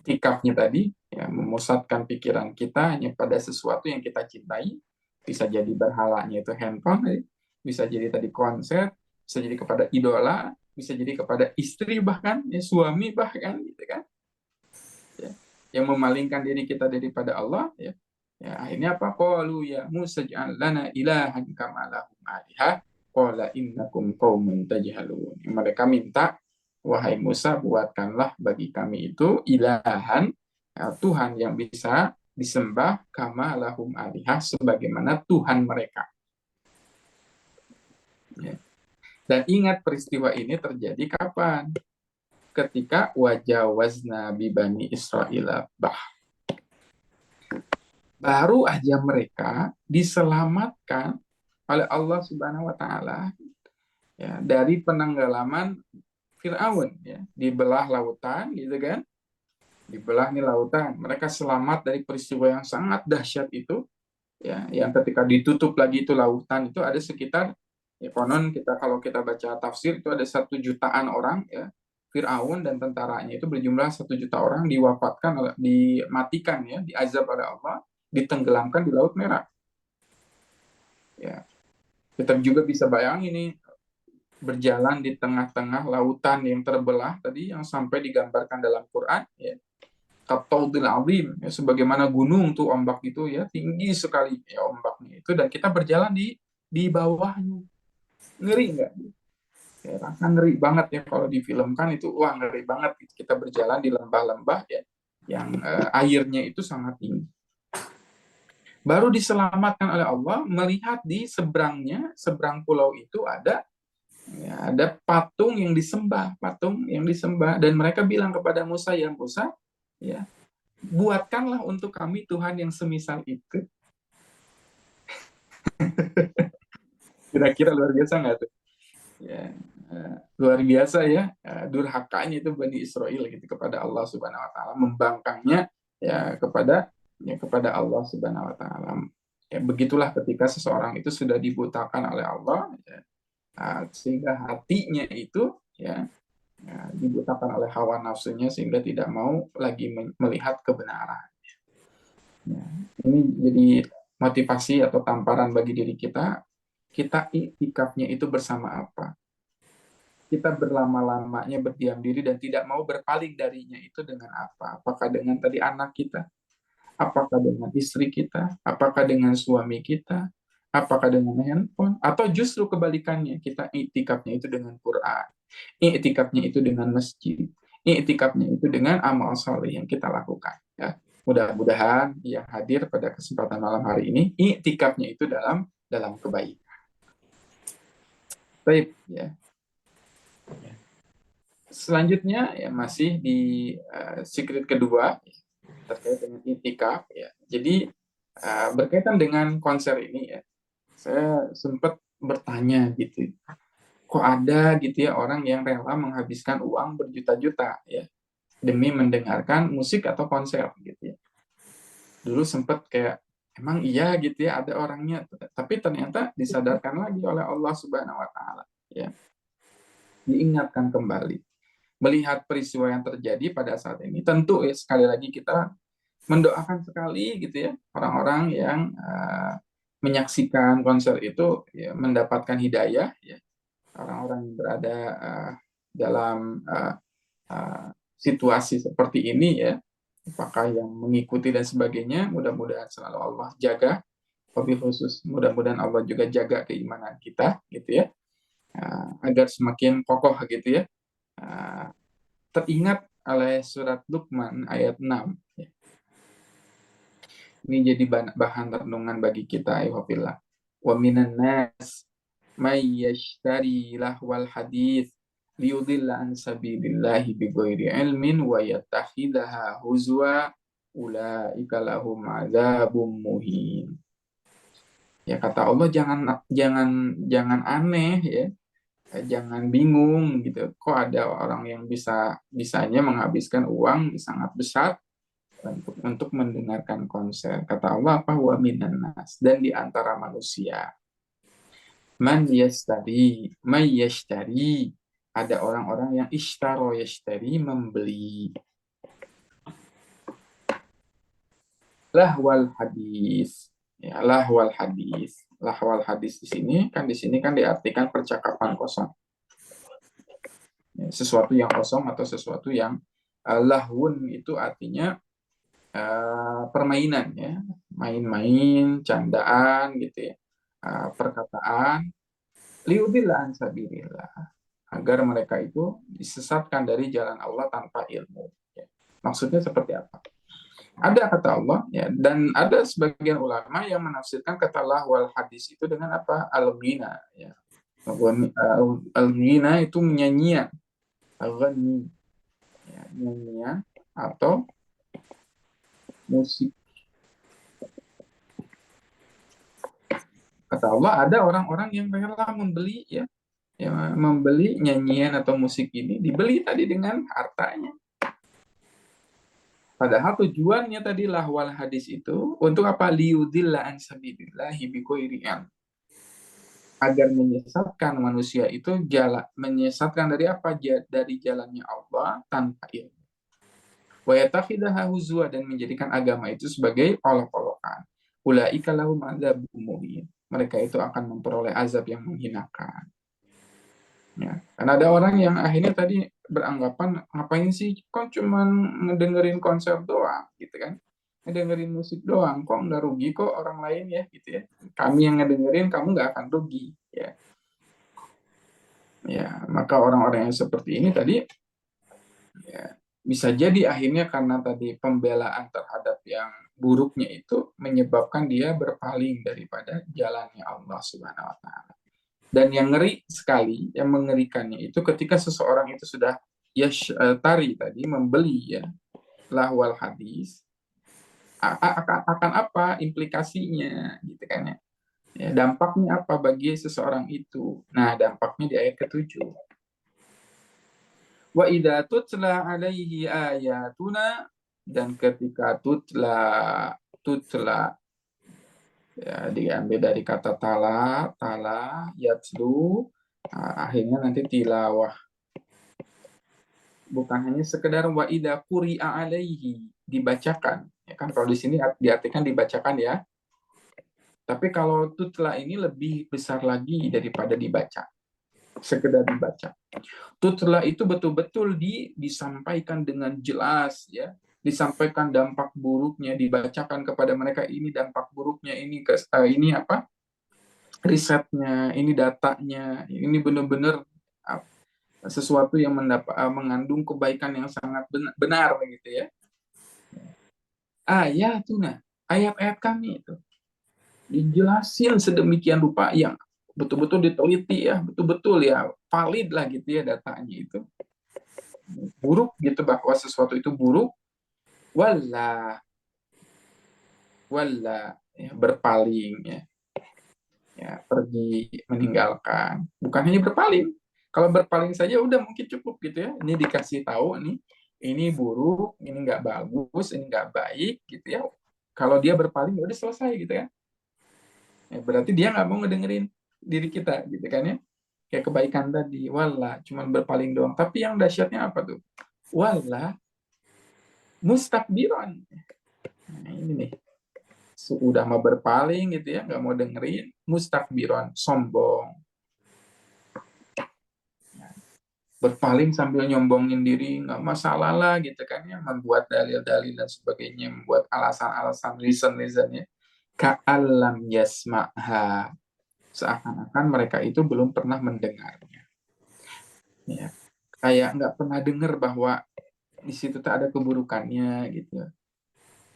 tikafnya tadi ya memusatkan pikiran kita hanya pada sesuatu yang kita cintai, bisa jadi berhalanya itu handphone, bisa jadi tadi konser, bisa jadi kepada idola, bisa jadi kepada istri bahkan ya, suami bahkan gitu kan ya, yang memalingkan diri kita daripada Allah ya. Ya akhirnya apa? Qalu ya Musa ja'al lana ilahan kama lahum alihah qala innakum qaumun tajhalun. Mereka minta, wahai Musa, buatkanlah bagi kami itu ilahan ya, Tuhan yang bisa disembah kama lahum alihah, sebagaimana Tuhan mereka. Ya. Dan ingat peristiwa ini terjadi kapan? Ketika wajawazna bibani Israel bah. Baru aja mereka diselamatkan oleh Allah Subhanahu wa taala ya dari penenggelaman Firaun ya, dibelah lautan gitu kan. Dibelah nih lautan. Mereka selamat dari peristiwa yang sangat dahsyat itu ya, yang ketika ditutup lagi itu lautan itu ada sekitar ya konon kita kalau kita baca tafsir itu ada 1 jutaan orang ya. Firaun dan tentaranya itu berjumlah 1 juta orang diwafatkan, dimatikan ya, diazab oleh Allah, ditenggelamkan di Laut Merah. Ya, kita juga bisa bayangin ini berjalan di tengah-tengah lautan yang terbelah tadi yang sampai digambarkan dalam Quran ya. Kataudil azim ya, sebagaimana gunung tuh ombak itu ya, tinggi sekali ya ombaknya itu, dan kita berjalan di bawahnya. Ngeri nggak? Ya, rasa ngeri banget ya kalau difilmkan itu, wah ngeri banget kita berjalan di lembah-lembah ya yang airnya itu sangat tinggi. Baru diselamatkan oleh Allah melihat di seberangnya, seberang pulau itu ada ya, ada patung yang disembah, dan mereka bilang kepada Musa, ya Musa, ya buatkanlah untuk kami Tuhan yang semisal itu. Kira-kira luar biasa nggak tuh? Ya, luar biasa ya durhakanya itu Bani Israel gitu kepada Allah Subhanahu Wa Taala, membangkangnya kepada Allah Subhanahu Wa Taala. Ya, begitulah ketika seseorang itu sudah dibutakan oleh Allah ya, sehingga hatinya itu ya, dibutakan oleh hawa nafsunya sehingga tidak mau lagi melihat kebenaran. Ya, ini jadi motivasi atau tamparan bagi diri kita. Kita iktikafnya itu bersama apa? Kita berlama-lamanya berdiam diri dan tidak mau berpaling darinya itu dengan apa? Apakah dengan tadi anak kita? Apakah dengan istri kita? Apakah dengan suami kita? Apakah dengan handphone? Atau justru kebalikannya, kita iktikafnya itu dengan Quran. Iktikafnya itu dengan masjid. Iktikafnya itu dengan amal soleh yang kita lakukan. Ya. Mudah-mudahan yang hadir pada kesempatan malam hari ini, iktikafnya itu dalam kebaikan. Baik, ya. Selanjutnya ya masih di secret kedua terkait dengan itikaf ya. Jadi berkaitan dengan konser ini ya, saya sempat bertanya gitu, kok ada gitu ya orang yang rela menghabiskan uang berjuta-juta ya demi mendengarkan musik atau konser gitu ya. Dulu sempat kayak emang iya gitu ya ada orangnya, tapi ternyata disadarkan lagi oleh Allah Subhanahu wa taala ya. Diingatkan kembali melihat peristiwa yang terjadi pada saat ini, tentu ya sekali lagi kita mendoakan sekali gitu ya orang-orang yang menyaksikan konser itu ya, mendapatkan hidayah ya, orang-orang yang berada dalam situasi seperti ini ya, apakah yang mengikuti dan sebagainya, mudah-mudahan selalu Allah jaga, lebih khusus mudah-mudahan Allah juga jaga keimanan kita gitu ya, agar semakin kokoh gitu ya. Teringat oleh surat Luqman ayat 6. Ini jadi bahan renungan bagi kita, ihwafillah. Wa minan nas may yashtari lahwal hadits liyudilla an sabilillahi bighairi ilmin wa yattakhidaha huzwa ulaika lahum adzabum muhin. Ya kata Allah jangan aneh ya. Jangan bingung gitu. Kok ada orang yang bisanya menghabiskan uang sangat besar untuk mendengarkan konser. Kata Allah apa? Wa minan nas, dan di antara manusia. Man yashtari, ada orang-orang yang ishtaro yashtari, membeli. Lahwal hadis. Ya, lahwal hadis. Lahwal hadis di sini kan diartikan percakapan kosong. Ya, sesuatu yang kosong atau sesuatu yang lahwun itu artinya permainan ya, main-main, candaan gitu ya, perkataan liudillah ansabilillah, agar mereka itu disesatkan dari jalan Allah tanpa ilmu ya. Maksudnya seperti apa? Ada kata Allah ya, dan ada sebagian ulama yang menafsirkan kata lahwal hadis itu dengan apa? Al-ghina ya. Al-ghina itu nyanyian, al-ghani ya, nyanyian atau musik. Kata Allah ada orang-orang yang rela membeli ya, membeli nyanyian atau musik ini, dibeli tadi dengan hartanya. Padahal tujuannya tadi lahwal hadis itu untuk apa? Liyudilla an sabilillahi bighairi ilm, agar menyesatkan manusia itu menyesatkan dari apa? Dari jalannya Allah tanpa ilmu. Wa yatakhidaha huzwa, dan menjadikan agama itu sebagai olok-olokan. Ulaika lahum adzabun muhin, mereka itu akan memperoleh azab yang menghinakan. Ya. Karena ada orang yang akhirnya tadi beranggapan ngapain sih, kok cuman ngedengerin konser doang gitu kan, ngedengerin musik doang, kok nggak rugi kok orang lain ya gitu ya, kami yang ngedengerin kamu nggak akan rugi ya. Ya, maka orang-orang yang seperti ini tadi ya, bisa jadi akhirnya karena tadi pembelaan terhadap yang buruknya itu menyebabkan dia berpaling daripada jalannya Allah Subhanahu wa taala. Dan yang ngeri sekali, yang mengerikannya itu ketika seseorang itu sudah tari tadi, membeli ya lahwal hadis, akan apa implikasinya gitu kan ya. Ya, dampaknya apa bagi seseorang itu? Nah, dampaknya di ayat ke-7. Wa idza tutla alaihi ayatuna, dan ketika tutla ya, diambil dari kata tala yatlu, akhirnya nanti tilawah bukan hanya sekedar wa idza quri'a alaihi, dibacakan. Ya kan kalau di sini diartikan dibacakan ya. Tapi kalau tutla ini lebih besar lagi daripada dibaca, sekedar dibaca. Tutla itu betul-betul disampaikan dengan jelas ya, disampaikan dampak buruknya, dibacakan kepada mereka ini dampak buruknya, ini apa? Risetnya, ini datanya, ini benar-benar sesuatu yang mengandung kebaikan yang sangat benar gitu ya. Ayatuna, ayat-ayat kami itu dijelasin sedemikian rupa yang betul-betul diteliti ya, betul-betul ya valid lah gitu ya datanya itu. Buruk gitu bahwa sesuatu itu buruk, wala ya, berpaling ya, pergi meninggalkan. Bukan hanya berpaling. Kalau berpaling saja udah mungkin cukup gitu ya. Ini dikasih tahu nih, ini buruk, ini nggak bagus, ini nggak baik gitu ya. Kalau dia berpaling udah selesai gitu ya. Berarti dia nggak mau ngedengerin diri kita gitu kan ya. Kayak kebaikan tadi, wala cuman berpaling doang. Tapi yang dahsyatnya apa tuh? Wala mustakbiran. Nah, ini nih. Udah mau berpaling gitu ya, nggak mau dengerin, mustakbiran, sombong. Berpaling sambil nyombongin diri, nggak masalah lah gitu kan ya, membuat dalil-dalil dan sebagainya, membuat alasan-alasan reason ya. Ka'alam yasma'ha. Seakan-akan mereka itu belum pernah mendengarnya. Ya. Kayak nggak pernah dengar bahwa di situ tuh ada keburukannya gitu.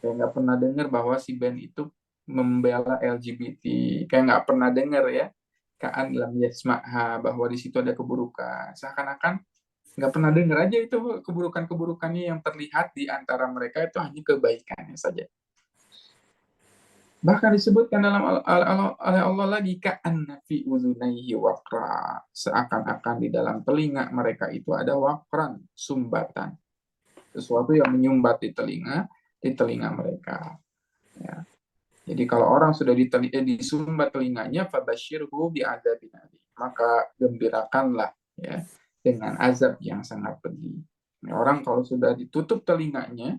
Kayak nggak pernah dengar bahwa si Ben itu membela LGBT. Kayak nggak pernah dengar ya. Ka'an lam yasma'ha, bahwa di situ ada keburukan. Seakan-akan nggak pernah dengar aja itu keburukan-keburukannya yang terlihat di antara mereka itu hanya kebaikannya saja. Bahkan disebutkan oleh Allah lagi ka'anna fi udhunaihi waqra, seakan-akan di dalam telinga mereka itu ada waqran, sumbatan. Sesuatu yang menyumbat di telinga mereka. Ya. Jadi kalau orang sudah disumbat telinganya, fabasyirhu bi'adzabin alim, maka gembirakanlah ya dengan azab yang sangat pedih. Orang kalau sudah ditutup telinganya,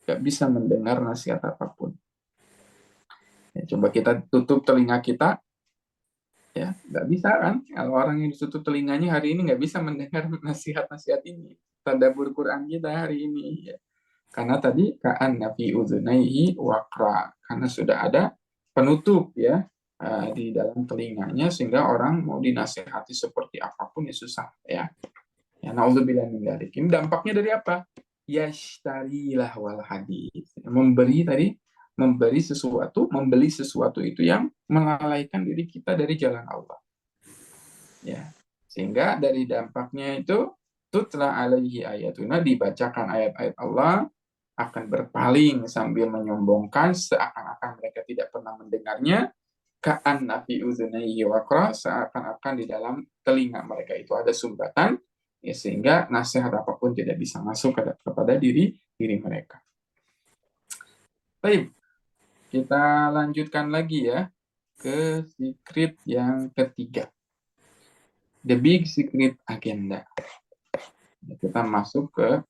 nggak bisa mendengar nasihat apapun. Ya, coba kita tutup telinga kita, ya nggak bisa kan? Kalau orang yang ditutup telinganya hari ini nggak bisa mendengar nasihat-nasihat ini, tadabbur Quran kita hari ini. Ya. Karena tadi ka'an nafi udhunaihi waqra, karena sudah ada penutup ya di dalam telinganya, sehingga orang mau dinasihati seperti apapun ya susah ya. Ya, naudzubillah min dzalik. Ini dampaknya dari apa? Yashtarilah wal hadis. Memberi sesuatu itu yang melalaikan diri kita dari jalan Allah. Ya. Sehingga dari dampaknya itu tutla alaihi ayatuna, dibacakan ayat-ayat Allah, akan berpaling sambil menyombongkan seakan-akan mereka tidak pernah mendengarnya, ka'anna fi udhunayhi waqra, seakan-akan di dalam telinga mereka itu ada sumbatan, ya, sehingga nasihat apapun tidak bisa masuk kepada diri mereka. Baik, kita lanjutkan lagi ya ke secret yang ketiga, the big secret agenda. Kita masuk ke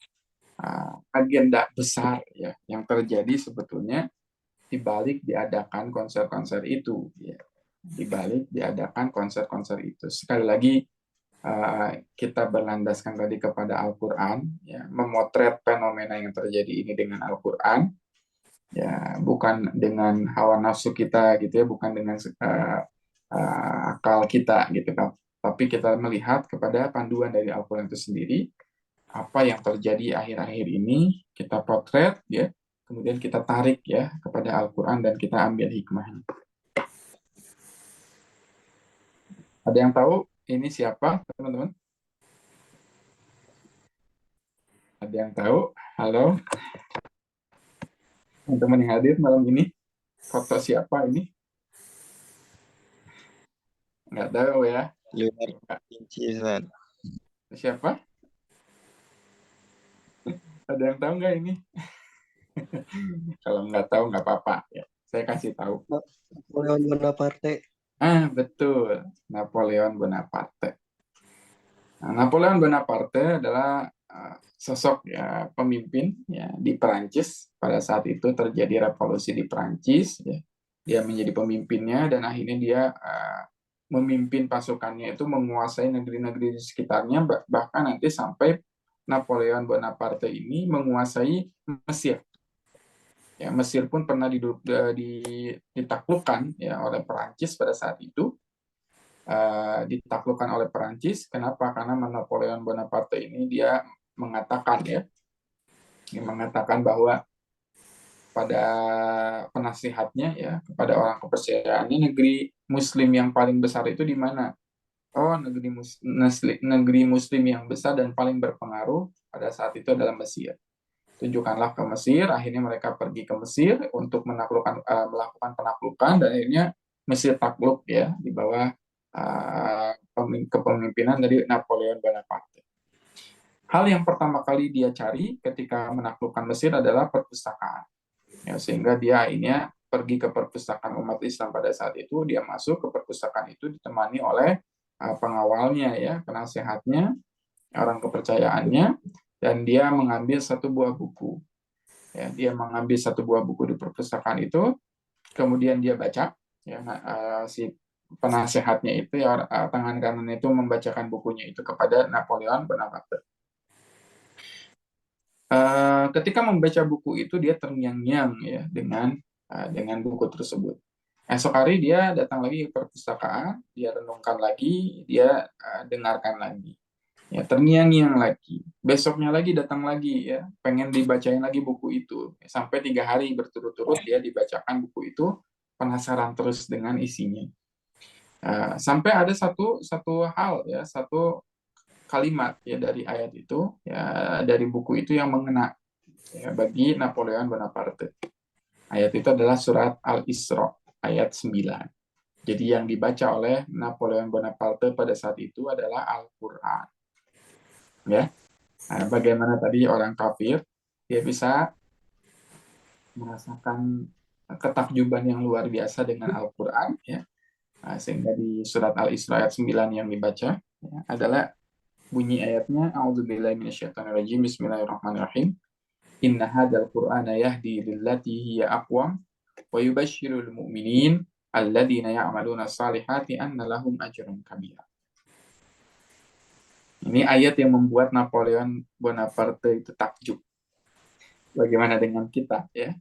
agenda besar ya yang terjadi sebetulnya di balik diadakan konser-konser itu ya. Di balik diadakan konser-konser itu, sekali lagi kita berlandaskan tadi kepada Al-Quran ya, memotret fenomena yang terjadi ini dengan Al-Quran ya, bukan dengan hawa nafsu kita gitu ya, bukan dengan akal kita gitu kan, tapi kita melihat kepada panduan dari Al-Quran itu sendiri. Apa yang terjadi akhir-akhir ini kita potret ya, kemudian kita tarik ya kepada Al-Quran dan kita ambil hikmahnya. Ada yang tahu ini siapa, teman-teman? Ada yang tahu? Halo, teman-teman yang hadir malam ini, foto siapa ini? Nggak tahu ya. Leonardo Vinci, Ustaz. Siapa? Ada yang tahu nggak ini? Kalau nggak tahu nggak apa-apa ya. Saya kasih tahu. Napoleon Bonaparte. Betul. Napoleon Bonaparte. Nah, Napoleon Bonaparte adalah sosok ya pemimpin ya di Perancis. Pada saat itu terjadi revolusi di Perancis ya. Dia menjadi pemimpinnya dan akhirnya dia memimpin pasukannya itu menguasai negeri-negeri di sekitarnya, bahkan nanti sampai Napoleon Bonaparte ini menguasai Mesir. Ya, Mesir pun pernah ditaklukkan ya oleh Perancis pada saat itu. Ditaklukkan oleh Perancis. Kenapa? Karena Napoleon Bonaparte ini dia mengatakan bahwa pada penasihatnya ya kepada orang kepercayaannya, negeri Muslim yang paling besar itu di mana? Oh, negeri Muslim yang besar dan paling berpengaruh pada saat itu adalah Mesir. Tunjukkanlah ke Mesir. Akhirnya mereka pergi ke Mesir untuk melakukan penaklukan dan akhirnya Mesir takluk ya di bawah kepemimpinan dari Napoleon Bonaparte. Hal yang pertama kali dia cari ketika menaklukkan Mesir adalah perpustakaan. Ya, sehingga dia akhirnya pergi ke perpustakaan umat Islam pada saat itu. Dia masuk ke perpustakaan itu ditemani oleh pengawalnya ya, penasehatnya, orang kepercayaannya, dan dia mengambil satu buah buku. Ya, dia mengambil satu buah buku di perpustakaan itu, kemudian dia baca. Ya, si penasehatnya itu ya, tangan kanan itu membacakan bukunya itu kepada Napoleon Bonaparte. Ketika membaca buku itu dia terngiang-ngiang ya dengan buku tersebut. Esok hari dia datang lagi ke perpustakaan, dia renungkan lagi, dia dengarkan lagi, ya terngiang-ngiang lagi. Besoknya lagi datang lagi ya, pengen dibacain lagi buku itu. Sampai 3 hari berturut-turut dia dibacakan buku itu, penasaran terus dengan isinya. Sampai ada satu hal ya, satu kalimat ya dari ayat itu ya, dari buku itu yang mengena ya bagi Napoleon Bonaparte. Ayat itu adalah surat Al-Isra ayat 9. Jadi yang dibaca oleh Napoleon Bonaparte pada saat itu adalah Al-Qur'an. Ya. Nah, bagaimana tadi orang kafir dia bisa merasakan ketakjuban yang luar biasa dengan Al-Qur'an ya. Nah, sehingga di surat Al-Isra ayat 9 yang dibaca ya, adalah bunyi ayatnya, a'udzubillahi minasyaitonirrajim, bismillahirrahmanirrahim. Inna hadzal qur'ana yahdi lillati hiya aqwam wa yubashshirul mu'minin alladzina ya'maluna shalihati anna lahum ajrun kabira. Ini ayat yang membuat Napoleon Bonaparte itu takjub. Bagaimana dengan kita ya?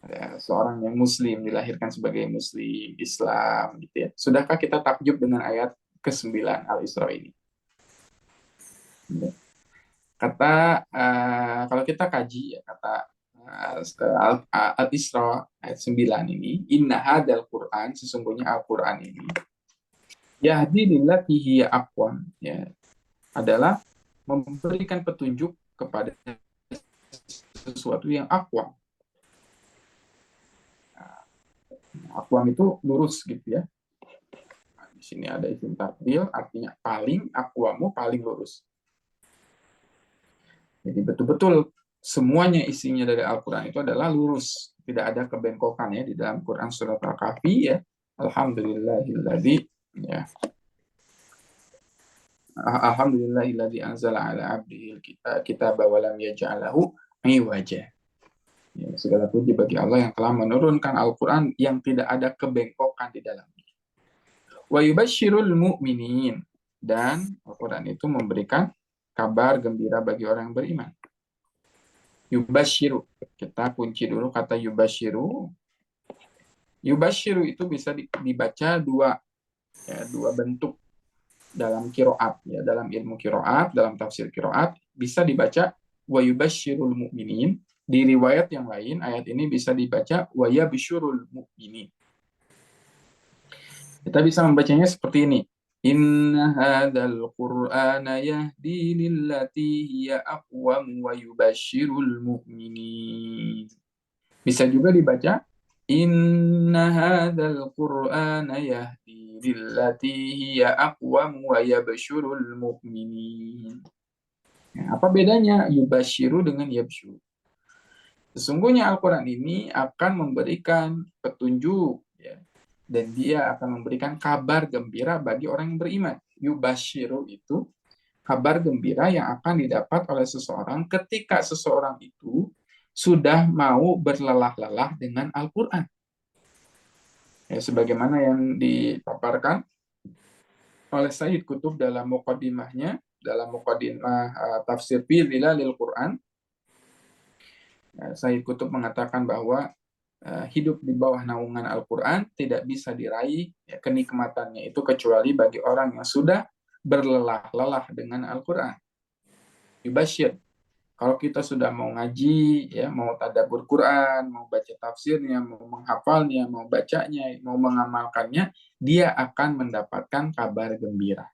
Ada seorang yang muslim dilahirkan sebagai muslim Islam gitu ya. Sudahkah kita takjub dengan ayat ke-9 Al-Isra ini? Kata kalau kita kaji ya kata Al-Isra ayat 9 ini, inna hadzal Qur'an, sesungguhnya Al-Qur'an ini yahdi lillati hiya aqwam ya, adalah memberikan petunjuk kepada sesuatu yang aqwam. Aqwam itu lurus gitu ya. Nah, di sini ada isim tafdhil artinya paling, aqwamu paling lurus. Jadi betul-betul semuanya isinya dari Al-Quran itu adalah lurus. Tidak ada kebengkokan ya di dalam Quran surat Al-Kahfi ya. Alhamdulillahilladzi ya. Alhamdulillahilladzi anzala ala abdihil kitaba wa lam yaj'alahu iwaja. Ya, segala puji bagi Allah yang telah menurunkan Al-Quran yang tidak ada kebengkokan di dalamnya. Wa yubasyirul mu'minin, dan Al-Quran itu memberikan kabar gembira bagi orang yang beriman. Yubashiru, kita kunci dulu kata yubashiru. Yubashiru itu bisa dibaca dua bentuk dalam kiroat ya, dalam ilmu kiroat, dalam tafsir kiroat bisa dibaca wa yubashirul mu'minin. Di riwayat yang lain ayat ini bisa dibaca wa yabsyurul mu'minin. Kita bisa membacanya seperti ini. Inna hadzal qur'ana yahdi lillati hiya aqwam wa yubashshirul mu'minin. Bisa juga dibaca inna hadzal qur'ana yahdi lillati hiya aqwam wa yabashshirul mu'minin. Nah, apa bedanya yubashshiru dengan yabsyur? Sesungguhnya Al-Qur'an ini akan memberikan petunjuk ya, dan dia akan memberikan kabar gembira bagi orang yang beriman. Yubashiru itu kabar gembira yang akan didapat oleh seseorang ketika seseorang itu sudah mau berlelah-lelah dengan Al-Quran. Ya, sebagaimana yang dipaparkan oleh Sayyid Qutb dalam muqaddimahnya, dalam muqaddimah tafsir fi Dhilalil Quran, Sayyid Qutb mengatakan bahwa hidup di bawah naungan Al-Quran tidak bisa diraih ya, kenikmatannya itu kecuali bagi orang yang sudah berlelah-lelah dengan Al-Quran. Yubasyir, kalau kita sudah mau ngaji, ya, mau tadabbur Quran, mau baca tafsirnya, mau menghafalnya, mau bacanya, mau mengamalkannya, dia akan mendapatkan kabar gembira.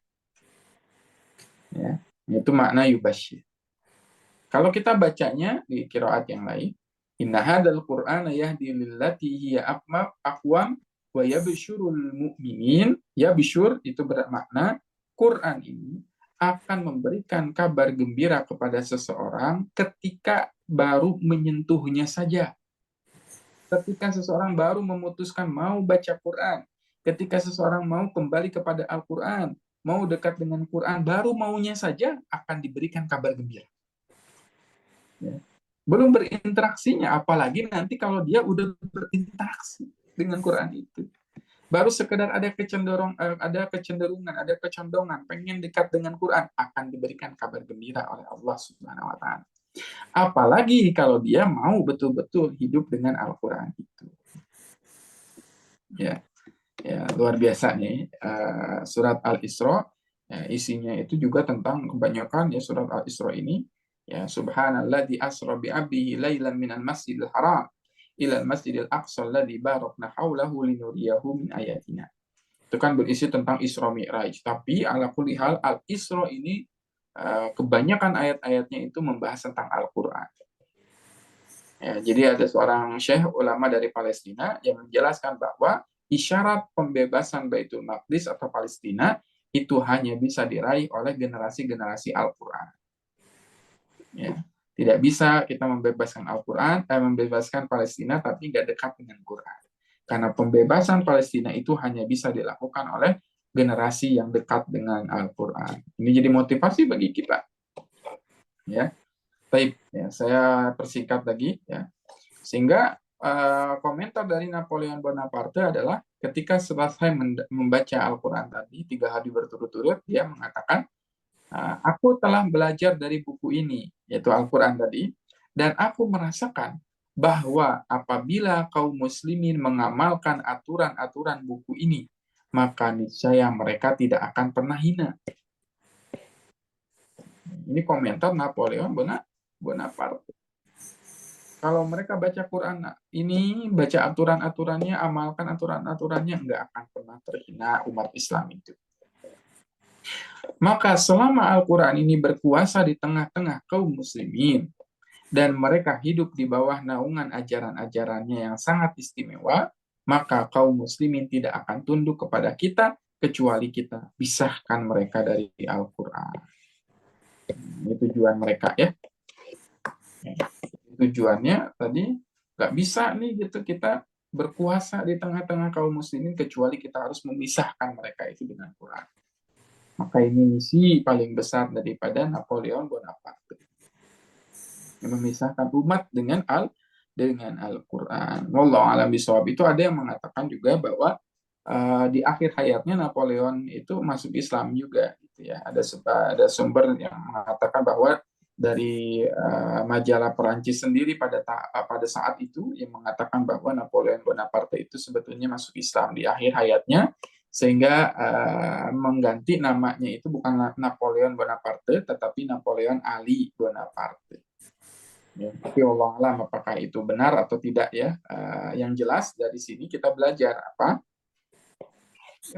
Ya, itu makna yubasyir. Kalau kita bacanya di qiraat yang lain, inna hadzal qur'ana yahdi lillati hiya aqwam wa yabsyurul mu'minin. Yabsyur itu bermakna Quran ini akan memberikan kabar gembira kepada seseorang ketika baru menyentuhnya saja. Ketika seseorang baru memutuskan mau baca Quran, ketika seseorang mau kembali kepada Al-Quran, mau dekat dengan Quran, baru maunya saja akan diberikan kabar gembira. Ya. Belum berinteraksinya, apalagi nanti kalau dia udah berinteraksi dengan Quran itu. Baru sekedar ada kecenderungan, ada kecondongan, pengen dekat dengan Quran, akan diberikan kabar gembira oleh Allah Subhanahu wa Ta'ala. Apalagi kalau dia mau betul-betul hidup dengan Al-Quran itu. Ya, luar biasa nih. Surat Al-Isra, isinya itu juga tentang kebanyakan ya surat Al-Isra ini. Ya, subhanalladzi asra bi 'abdihi lailan minal masjidil haram ilal masjidil aqsa alladzi barakna haulahu linuriyahu min ayatina. Itu kan berisi tentang Isra Mi'raj. Tapi ala kulli hal Al-Isra ini kebanyakan ayat-ayatnya itu membahas tentang Al-Qur'an. Ya, jadi ada seorang syekh ulama dari Palestina yang menjelaskan bahwa isyarat pembebasan Baitul Maqdis atau Palestina itu hanya bisa diraih oleh generasi-generasi Al-Qur'an. Ya. Tidak bisa kita membebaskan Al-Quran, membebaskan Palestina, tapi nggak dekat dengan Quran. Karena pembebasan Palestina itu hanya bisa dilakukan oleh generasi yang dekat dengan Al-Quran. Ini jadi motivasi bagi kita. Ya, baik. Ya, saya persingkat lagi. Ya, sehingga komentar dari Napoleon Bonaparte adalah ketika selesai membaca Al-Quran tadi 3 hari berturut-turut, dia mengatakan, aku telah belajar dari buku ini, yaitu Al-Quran tadi, dan aku merasakan bahwa apabila kaum muslimin mengamalkan aturan-aturan buku ini, maka niscaya mereka tidak akan pernah hina. Ini komentar Napoleon Bonaparte. Kalau mereka baca Quran ini, baca aturan-aturannya, amalkan aturan-aturannya, nggak akan pernah terhina umat Islam itu. Maka selama Al-Quran ini berkuasa di tengah-tengah kaum muslimin dan mereka hidup di bawah naungan ajaran-ajarannya yang sangat istimewa, maka kaum muslimin tidak akan tunduk kepada kita kecuali kita pisahkan mereka dari Al-Quran. Ini tujuan mereka ya. Tujuannya tadi nggak bisa nih gitu kita berkuasa di tengah-tengah kaum muslimin kecuali kita harus memisahkan mereka itu dengan Quran. Maka ini misi paling besar daripada Napoleon Bonaparte, memisahkan umat dengan Al-Quran. Wallahu a'lam bishawab. Itu ada yang mengatakan juga bahwa di akhir hayatnya Napoleon itu masuk Islam juga, gitu ya. Ada sumber yang mengatakan bahwa dari majalah Perancis sendiri pada saat itu yang mengatakan bahwa Napoleon Bonaparte itu sebetulnya masuk Islam di akhir hayatnya, sehingga mengganti namanya itu bukan Napoleon Bonaparte tetapi Napoleon Ali Bonaparte. Ya, tapi Allah alam apakah itu benar atau tidak ya. Yang jelas dari sini kita belajar apa?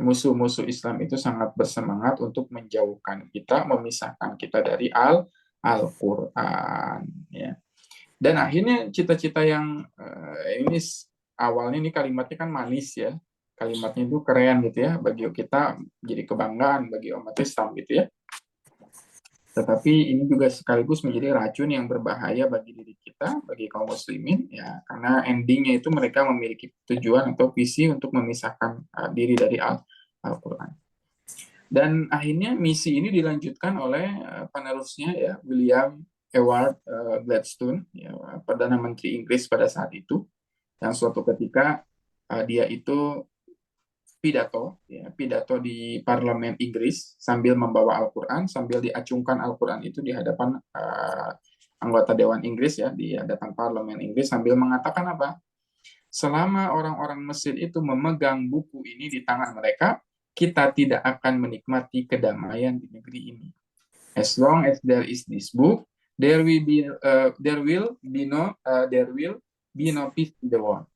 Musuh-musuh Islam itu sangat bersemangat untuk menjauhkan kita, memisahkan kita dari Al-Quran. Ya. Dan akhirnya cita-cita yang ini awalnya ini kalimatnya kan manis ya. Kalimatnya itu keren gitu ya, bagi kita jadi kebanggaan bagi umat Islam gitu ya. Tetapi ini juga sekaligus menjadi racun yang berbahaya bagi diri kita, bagi kaum muslimin ya, karena endingnya itu mereka memiliki tujuan atau visi untuk memisahkan diri dari Al-Quran. Dan akhirnya misi ini dilanjutkan oleh penerusnya ya, William Ewart Gladstone, ya, Perdana Menteri Inggris pada saat itu, yang suatu ketika dia itu pidato di parlemen Inggris sambil membawa Al-Quran, sambil diacungkan Al-Quran itu di hadapan anggota Dewan Inggris ya, di hadapan parlemen Inggris, sambil mengatakan apa? Selama orang-orang Mesir itu memegang buku ini di tangan mereka, kita tidak akan menikmati kedamaian di negeri ini. As long as there is this book, there will be no peace in the world.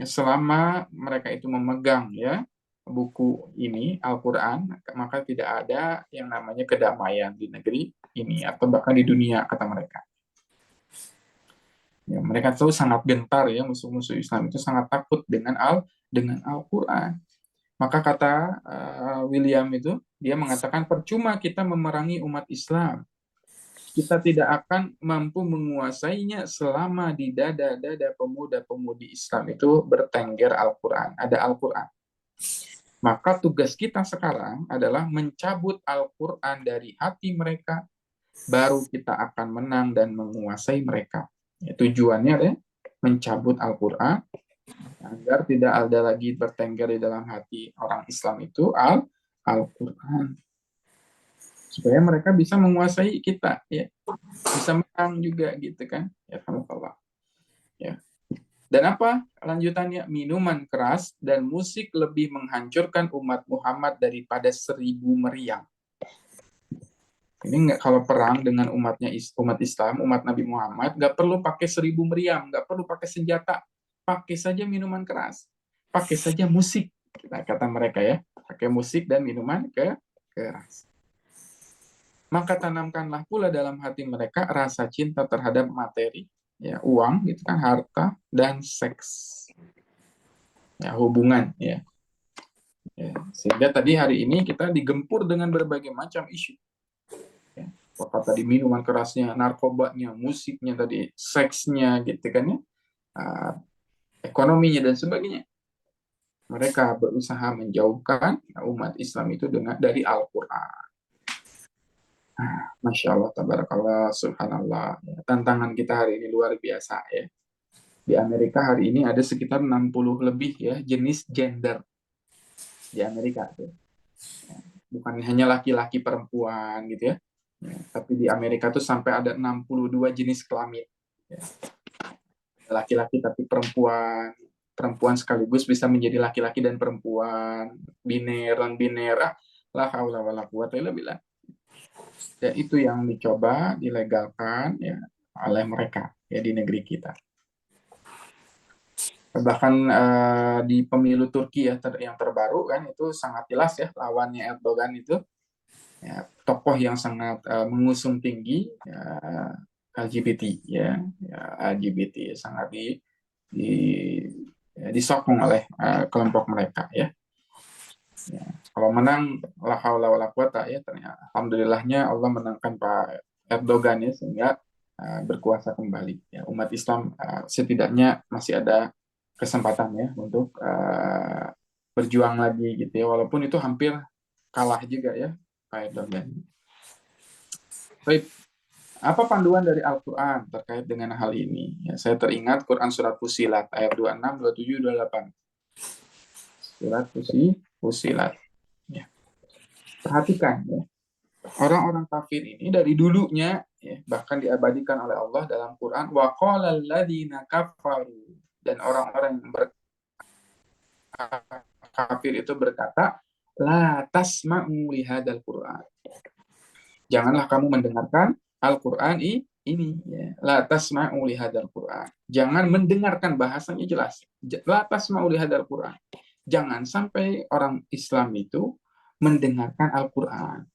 Selama mereka itu memegang ya buku ini, Al-Quran, maka tidak ada yang namanya kedamaian di negeri ini atau bahkan di dunia, kata mereka. Ya, mereka tuh sangat gentar ya, musuh-musuh Islam itu sangat takut dengan Al-Quran. Maka kata William itu, dia mengatakan percuma kita memerangi umat Islam. Kita tidak akan mampu menguasainya selama di dada-dada pemuda-pemudi Islam itu bertengger Al-Quran, ada Al-Quran. Maka tugas kita sekarang adalah mencabut Al-Quran dari hati mereka, baru kita akan menang dan menguasai mereka. Ya, tujuannya adalah mencabut Al-Quran agar tidak ada lagi bertengger di dalam hati orang Islam itu Al-Quran, supaya mereka bisa menguasai kita, ya, bisa menang juga gitu kan, ya, alhamdulillah. Ya. Dan apa lanjutannya? Minuman keras dan musik lebih menghancurkan umat Muhammad daripada 1000 meriam. Ini nggak, kalau perang dengan umat Islam, umat Nabi Muhammad, nggak perlu pakai 1000 meriam, nggak perlu pakai senjata, pakai saja minuman keras, pakai saja musik, kata mereka ya, pakai musik dan minuman keras. Maka tanamkanlah pula dalam hati mereka rasa cinta terhadap materi, ya, uang gitu kan, harta dan seks, ya, hubungan ya. Sehingga tadi hari ini kita digempur dengan berbagai macam isu ya. Apakah tadi minuman kerasnya, narkobanya, musiknya, tadi seksnya gitu kan ya, ekonominya dan sebagainya. Mereka berusaha menjauhkan umat Islam itu dari Al-Quran. Masya Allah, tabarakallah, subhanallah. Tantangan kita hari ini luar biasa ya. Di Amerika hari ini ada sekitar 60 lebih ya jenis gender di Amerika tuh. Bukan hanya laki-laki perempuan gitu ya. Tapi di Amerika tuh sampai ada 62 jenis kelamin. Ya. Laki-laki tapi perempuan, perempuan sekaligus bisa menjadi laki-laki dan perempuan, biner, non-biner, la haula wala quwata illa billah. Dan itu yang dicoba dilegalkan ya oleh mereka ya di negeri kita. Bahkan di pemilu Turki ya yang terbaru kan itu sangat jelas ya, lawannya Erdogan itu ya, tokoh yang sangat mengusung tinggi ya, LGBT ya, LGBT sangat disokong oleh kelompok mereka ya. Ya, kalau menang, la haula wala quwata ya, ternyata alhamdulillahnya Allah menangkan Pak Erdogan ya, sehingga berkuasa kembali. Ya, umat Islam setidaknya masih ada kesempatan ya untuk berjuang lagi gitu ya, walaupun itu hampir kalah juga ya Pak Erdogan. Baik, apa panduan dari Al-Quran terkait dengan hal ini? Ya, saya teringat Quran Surat Fusilat ayat 26, 27, 28. Surat Fusilat. Ya. Perhatikan ya, orang-orang kafir ini dari dulunya ya, bahkan diabadikan oleh Allah dalam Quran, wa qalal ladzina kafaru, dan orang-orang yang kafir itu berkata, la tasma'u li hadzal Quran. Janganlah kamu mendengarkan Al-Quran ini ya. La tasma'u li hadzal Quran. Jangan mendengarkan, bahasanya jelas. La tasma'u li hadzal Quran. Jangan sampai orang Islam itu mendengarkan Al-Quran.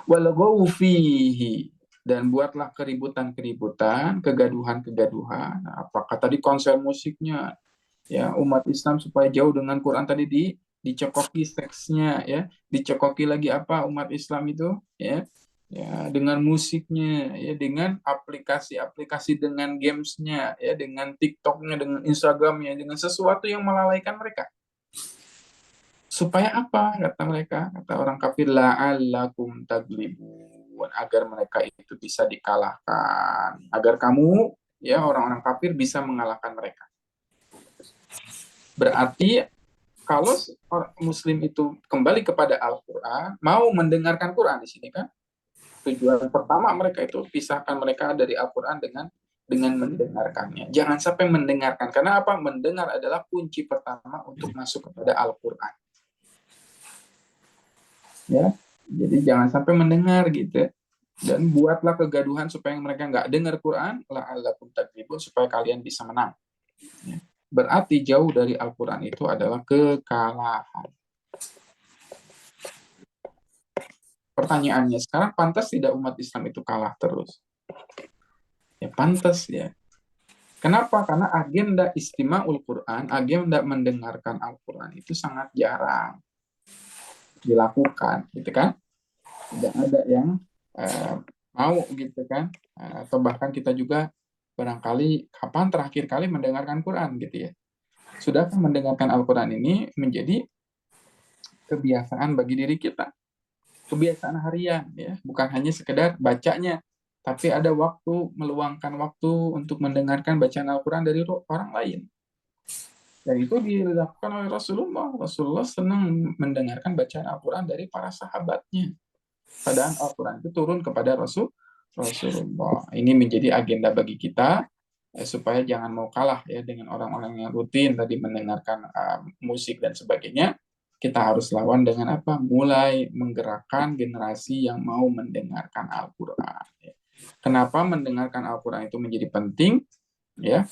Walaghaw fihi, dan buatlah keributan-keributan, kegaduhan-kegaduhan. Apakah tadi konser musiknya ya, umat Islam supaya jauh dengan Quran tadi dicekoki seksnya ya, dicekoki lagi apa umat Islam itu ya, ya dengan musiknya ya, dengan aplikasi-aplikasi, dengan gamesnya ya, dengan TikToknya, dengan Instagramnya, dengan sesuatu yang melalaikan mereka. Supaya apa? Kata mereka, kata orang kafir, la'allakum taglibun, agar mereka itu bisa dikalahkan, agar kamu, ya orang-orang kafir bisa mengalahkan mereka. Berarti kalau Muslim itu kembali kepada Al-Quran, mau mendengarkan Quran di sini kan, tujuan pertama mereka itu pisahkan mereka dari Al-Quran dengan mendengarkannya. Jangan sampai mendengarkan, karena apa? Mendengar adalah kunci pertama untuk masuk kepada Al-Quran. Ya, jadi jangan sampai mendengar gitu. Dan buatlah kegaduhan supaya mereka nggak dengar Quran, la'allakum taglibun, supaya kalian bisa menang. Ya. Berarti jauh dari Al-Quran itu adalah kekalahan. Pertanyaannya sekarang, pantas tidak umat Islam itu kalah terus? Ya pantas ya. Kenapa? Karena agenda istima'ul Quran, agenda mendengarkan Al-Quran itu sangat jarang dilakukan, gitu kan? Tidak ada yang mau gitu kan, atau bahkan kita juga barangkali kapan terakhir kali mendengarkan Quran gitu ya. Sudahkah mendengarkan Al-Quran ini menjadi kebiasaan bagi diri kita, kebiasaan harian ya, bukan hanya sekedar bacanya, tapi ada waktu, meluangkan waktu untuk mendengarkan bacaan Al-Quran dari orang lain. Dan itu dilakukan oleh Rasulullah. Rasulullah senang mendengarkan bacaan Al-Quran dari para sahabatnya. Padahal Al-Quran itu turun kepada Rasulullah. Ini menjadi agenda bagi kita, supaya jangan mau kalah ya dengan orang-orang yang rutin tadi mendengarkan musik dan sebagainya. Kita harus lawan dengan apa? Mulai menggerakkan generasi yang mau mendengarkan Al-Quran. Kenapa mendengarkan Al-Quran itu menjadi penting? Ya,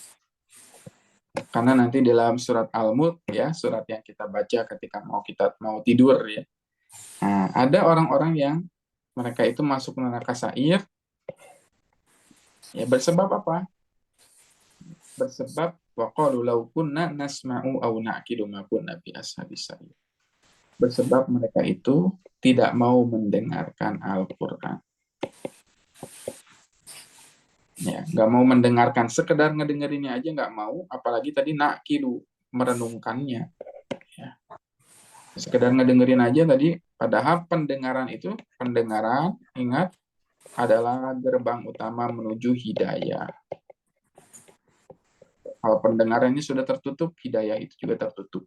karena nanti dalam surat Al-Mulk ya, surat yang kita baca ketika kita mau tidur ya. Nah, ada orang-orang yang mereka itu masuk neraka sa'ir ya, bersebab apa? Bersebab waqalu law kunna nasma'u aw na'qilu ma kunna fi ashabis sa'ir. Bersebab mereka itu tidak mau mendengarkan Al-Qur'an. Ya, nggak mau mendengarkan, sekedar ngedengerinnya aja nggak mau, apalagi tadi naqilu, merenungkannya. Ya. Sekedar ngedengerin aja tadi, padahal pendengaran itu, pendengaran, ingat, adalah gerbang utama menuju hidayah. Kalau pendengarannya sudah tertutup, hidayah itu juga tertutup.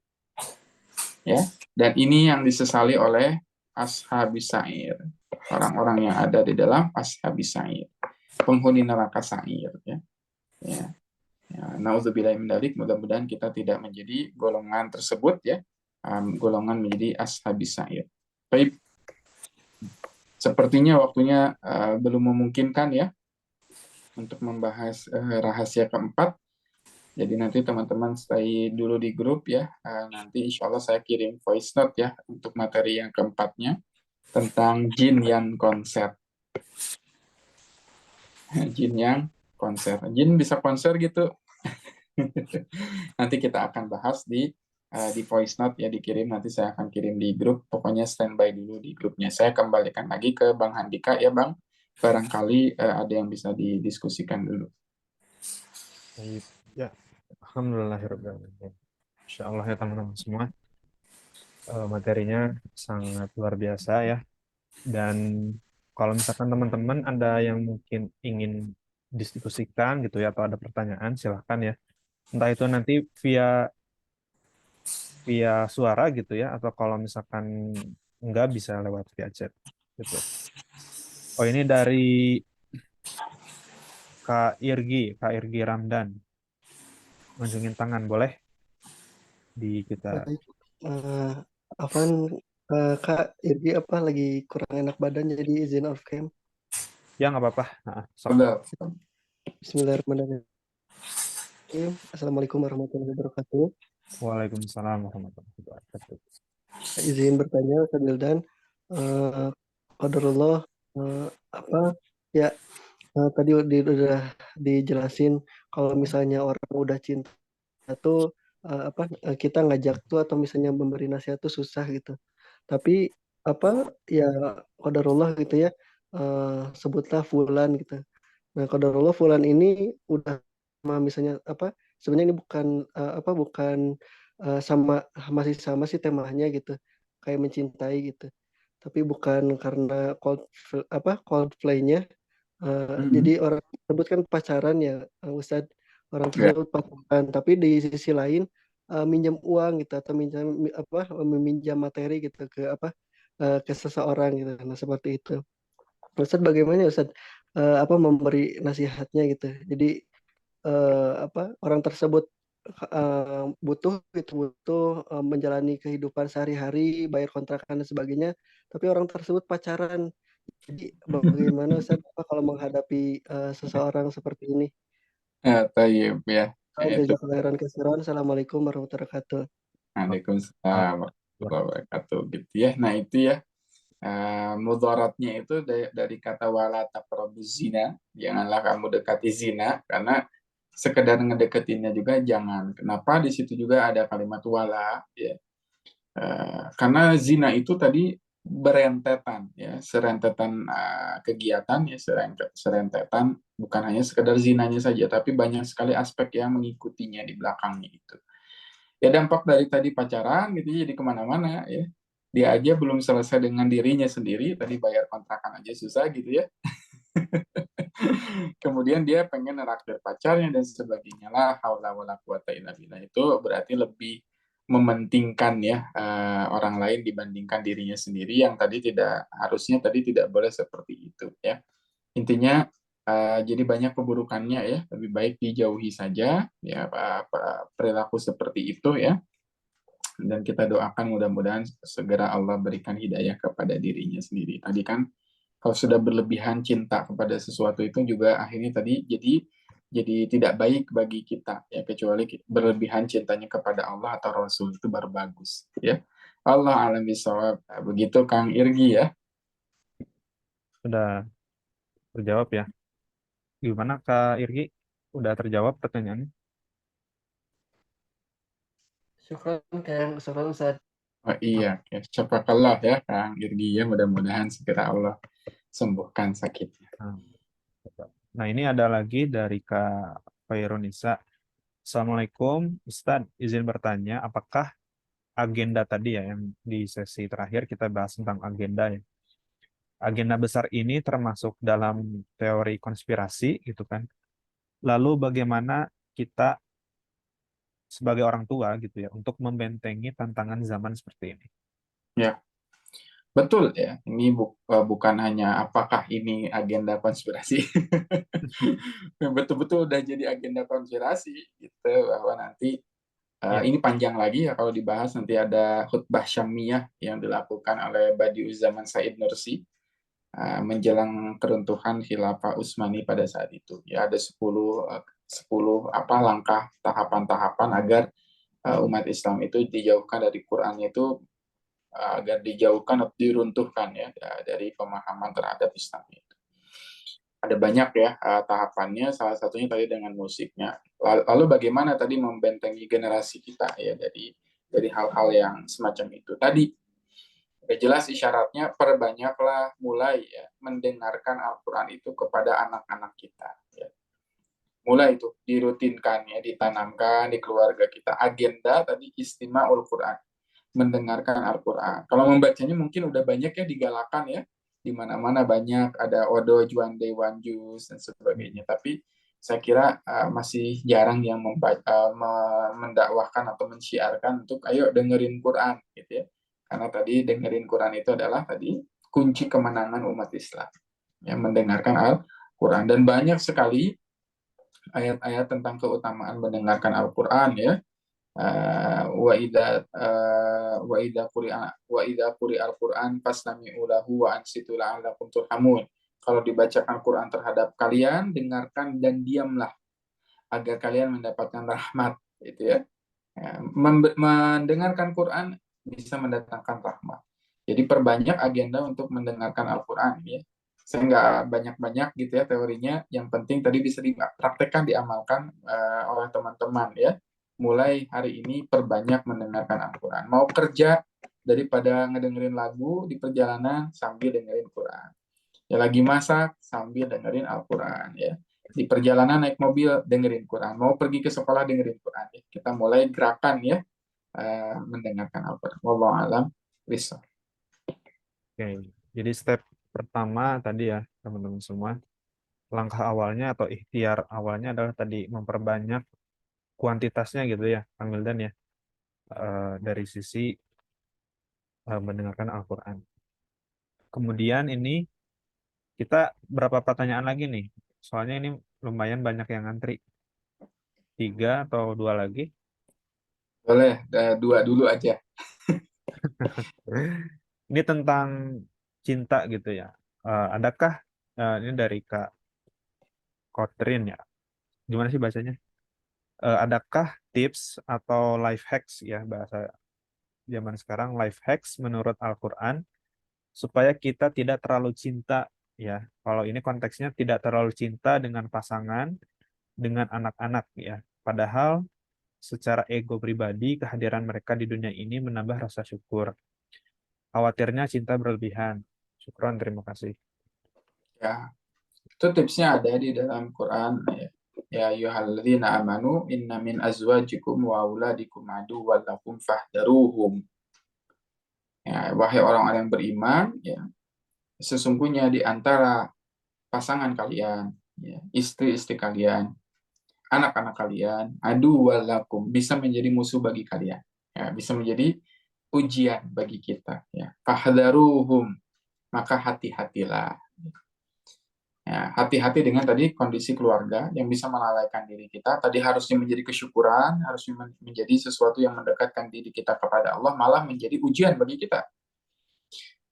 Ya, dan ini yang disesali oleh ashabis sa'ir, orang-orang yang ada di dalam ashabis sa'ir, penghuni neraka sa'ir. Ya, ya. Nauzubillahi min dzalik, mudah-mudahan kita tidak menjadi golongan tersebut ya, golongan menjadi ashabis sa'ir. Baik, sepertinya waktunya belum memungkinkan ya untuk membahas rahasia keempat. Jadi nanti teman-teman stay dulu di grup ya. Nanti insya Allah saya kirim voice note ya untuk materi yang keempatnya tentang jin yang konser. Jin yang konser. Jin bisa konser gitu. Nanti kita akan bahas di voice note ya, dikirim, nanti saya akan kirim di grup. Pokoknya standby dulu di grupnya. Saya kembalikan lagi ke Bang Handika ya Bang. Barangkali ada yang bisa didiskusikan dulu. Ya, alhamdulillahirobbilalamin. Insya Allah ya teman-teman semua, materinya sangat luar biasa ya. Dan kalau misalkan teman-teman ada yang mungkin ingin diskusikan gitu ya, atau ada pertanyaan, silahkan ya. Entah itu nanti via via suara gitu ya, atau kalau misalkan enggak bisa lewat via chat gitu. Oh, ini dari Kak Irgi Ramdan. Unjungin tangan boleh di kita. Baik. Afan, Kak Irgi apa lagi kurang enak badan jadi izin off cam. Ya nggak apa-apa. Nah, sok. Udah. Bismillahirrahmanirrahim. Assalamualaikum warahmatullahi wabarakatuh. Waalaikumsalam warahmatullahi wabarakatuh. Izin bertanya, Kak Wildan. Qadarullah, apa ya, tadi udah dijelasin kalau misalnya orang udah cinta tuh kita ngajak tuh atau misalnya memberi nasihat tuh susah gitu. Tapi apa ya, qadarullah gitu ya, sebutlah fulan gitu. Nah, qadarullah fulan ini udah misalnya apa, sebenarnya ini bukan bukan masih sama sih temanya gitu, kayak mencintai gitu. Tapi bukan karena Coldplay-nya. Mhm. Jadi orang tersebut kan pacaran ya, Ustadz. Orang Ya. tersebut pacaran, tapi di sisi lain minjem uang gitu atau meminjam materi gitu ke seseorang gitu. Nah, seperti itu. Ustadz bagaimana Ustadz memberi nasihatnya gitu. Jadi orang tersebut butuh menjalani kehidupan sehari-hari, bayar kontrakan dan sebagainya, tapi orang tersebut pacaran. Jadi bagaimana Ustaz kalau menghadapi seseorang seperti ini? Tayyib ya. Itu. Jazakallahu khairan katsiran. Assalamualaikum warahmatullahi wabarakatuh. Waalaikumsalam warahmatullahi wabarakatuh gitu ya. Nah itu ya, mudaratnya itu dari kata wala taqrabuz zina, janganlah kamu dekati zina, karena sekedar ngedeketinnya juga jangan. Kenapa di situ juga ada kalimat wala ya? Karena zina itu tadi berentetan ya, serentetan kegiatan ya, serentetan bukan hanya sekedar zinanya saja, tapi banyak sekali aspek yang mengikutinya di belakangnya itu. Ya dampak dari tadi pacaran gitu ya, jadi kemana-mana ya. Dia aja belum selesai dengan dirinya sendiri, tadi bayar kontrakan aja susah gitu ya. Kemudian dia pengen neraktir pacarnya dan sebagainya, lah haula wala quwata illa billah. Itu berarti lebih mementingkan ya orang lain dibandingkan dirinya sendiri, yang tadi tidak harusnya, tadi tidak boleh seperti itu ya. Intinya jadi banyak keburukannya ya, lebih baik dijauhi saja ya perilaku seperti itu ya. Dan kita doakan mudah-mudahan segera Allah berikan hidayah kepada dirinya sendiri. Tadi kan kalau sudah berlebihan cinta kepada sesuatu itu juga akhirnya tadi jadi tidak baik bagi kita ya, kecuali berlebihan cintanya kepada Allah atau Rasul, itu baru bagus ya. Allah alam bisawab. Begitu Kang Irgi ya. Sudah terjawab ya. Gimana Kak Irgi? Udah terjawab pertanyaannya? Syukran Ustaz. Oh iya, ya. Syafaqallah ya Kang Irgi ya, mudah-mudahan segera Allah sembuhkan sakitnya. Nah, nah, ini ada lagi dari Kak Fairunisa. Assalamualaikum, Ustadz. Izin bertanya, apakah agenda tadi ya yang di sesi terakhir kita bahas tentang agenda ya. Agenda besar ini termasuk dalam teori konspirasi gitu kan. Lalu bagaimana kita sebagai orang tua gitu ya untuk membentengi tantangan zaman seperti ini. Ya, betul ya. Ini bukan hanya apakah ini agenda konspirasi. Betul-betul udah jadi agenda konspirasi gitu, bahwa nanti Ya, ini panjang lagi ya kalau dibahas, nanti ada khutbah syamiyah yang dilakukan oleh Badiu'zzaman Said Nursi menjelang keruntuhan Khilafah Utsmani pada saat itu. Ya ada 10 langkah tahapan-tahapan agar umat Islam itu dijauhkan dari Quran itu, agar dijauhkan atau diruntuhkan ya dari pemahaman terhadap Islam itu. Ada banyak ya tahapannya, salah satunya tadi dengan musiknya. Lalu bagaimana tadi membentengi generasi kita ya dari hal-hal yang semacam itu. Tadi udah jelas isyaratnya, perbanyaklah mulai ya mendengarkan Al-Quran itu kepada anak-anak kita. Ya. Mulai itu dirutinkan ya, ditanamkan di keluarga kita. Agenda tadi istima'ul Quran, mendengarkan Al-Quran. Kalau membacanya mungkin udah banyak ya digalakan ya, di mana-mana banyak, ada Odo, Juande, Wanjus, dan sebagainya. Tapi saya kira masih jarang yang mendakwahkan atau mensyiarkan untuk ayo dengerin Quran gitu ya. Karena tadi dengerin Quran itu adalah tadi kunci kemenangan umat Islam. Yang mendengarkan Al-Quran. Dan banyak sekali ayat-ayat tentang keutamaan mendengarkan Al-Quran ya. Wa idza quri al-Qur'an fastami'u lahu wa ansitu la'allakum turhamun. Kalau dibacakan Quran terhadap kalian, dengarkan dan diamlah agar kalian mendapatkan rahmat, gitu ya. Mendengarkan Quran bisa mendatangkan rahmat. Jadi perbanyak agenda untuk mendengarkan Al-Quran ya. Saya nggak banyak-banyak gitu ya teorinya, yang penting tadi bisa dipraktekkan, diamalkan oleh teman-teman ya. Mulai hari ini perbanyak mendengarkan Al-Quran. Mau kerja, daripada ngedengerin lagu di perjalanan sambil dengerin Quran. Ya lagi masak sambil dengerin Al-Quran ya. Di perjalanan naik mobil dengerin Quran. Mau pergi ke sekolah dengerin Quran ya. Kita mulai gerakan ya, mendengarkan Al-Quran. Wallahu a'lam bishawab. Oke, jadi step pertama tadi ya teman-teman semua, langkah awalnya atau ikhtiar awalnya adalah tadi memperbanyak kuantitasnya gitu ya, Kang Wildan ya, dari sisi mendengarkan Al-Quran. Kemudian ini kita berapa pertanyaan lagi nih? Soalnya ini lumayan banyak yang ngantri. 3 atau 2 lagi? Boleh, 2 dulu aja. Ini tentang cinta gitu ya. Adakah ini dari Kak Kotrin ya? Gimana sih bacanya? Adakah tips atau life hacks ya bahasa zaman sekarang, life hacks menurut Al-Quran supaya kita tidak terlalu cinta ya. Kalau ini konteksnya tidak terlalu cinta dengan pasangan, dengan anak-anak ya. Padahal secara ego pribadi kehadiran mereka di dunia ini menambah rasa syukur. Khawatirnya cinta berlebihan. Syukron, terima kasih. Ya, itu tipsnya ada di dalam Quran ya. Ya ayyuhalladzina amanu inna min azwajikum wa auladikum aduwwan lakum fahdaruhum. Ya, wahai orang-orang yang beriman, ya, sesungguhnya di antara pasangan kalian, ya, istri-istri kalian, anak-anak kalian, aduwwan lakum, bisa menjadi musuh bagi kalian. Ya, bisa menjadi ujian bagi kita. Ya. Fahdaruhum, maka hati-hatilah. Ya, hati-hati dengan tadi kondisi keluarga yang bisa melalaikan diri kita. Tadi harusnya menjadi kesyukuran, harusnya menjadi sesuatu yang mendekatkan diri kita kepada Allah, malah menjadi ujian bagi kita.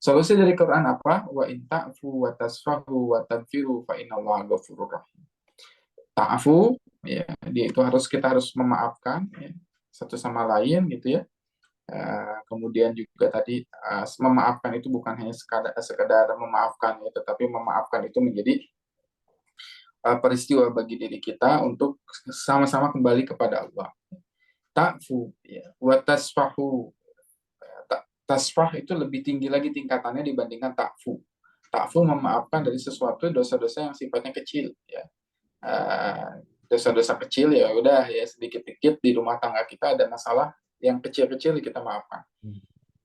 Solusi dari Quran apa? Wa in ta'fu wa tasfahu wa tanfiru fa innallaha ghafurur rahim. Ta'fu, ya, dia itu kita harus memaafkan ya, satu sama lain gitu ya. Kemudian juga tadi memaafkan itu bukan hanya sekedar memaafkan ya, tetapi memaafkan itu menjadi peristiwa bagi diri kita untuk sama-sama kembali kepada Allah. Ta'fu ya, wa tasfahu. Tasfah itu lebih tinggi lagi tingkatannya dibandingkan ta'fu. Ta'fu memaafkan dari sesuatu dosa-dosa yang sifatnya kecil ya. Dosa-dosa kecil ya udah ya, sedikit-dikit di rumah tangga kita ada masalah yang kecil-kecil kita maafkan.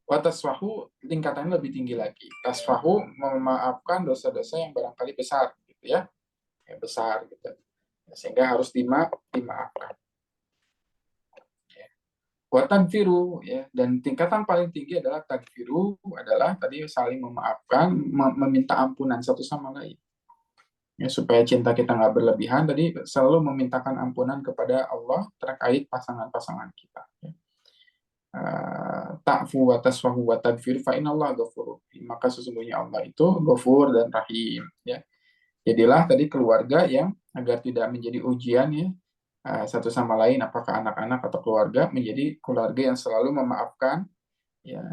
Wa tasfahu tingkatannya lebih tinggi lagi. Tasfahu memaafkan dosa-dosa yang barangkali besar gitu ya. Yang besar gitu. Sehingga harus dimaafkan. Wa tanfiru ya, dan tingkatan paling tinggi adalah tanfiru, adalah tadi saling memaafkan, meminta ampunan satu sama lain. Ya, supaya cinta kita nggak berlebihan, tadi selalu memintakan ampunan kepada Allah terkait pasangan-pasangan kita. Ya. Ta'fu wa tasfahu wa tadfir fa innallaha ghafurur. Maka sesungguhnya Allah itu Ghafur dan Rahim ya. Jadilah tadi keluarga yang agar tidak menjadi ujian ya satu sama lain, apakah anak-anak atau keluarga, menjadi keluarga yang selalu memaafkan ya,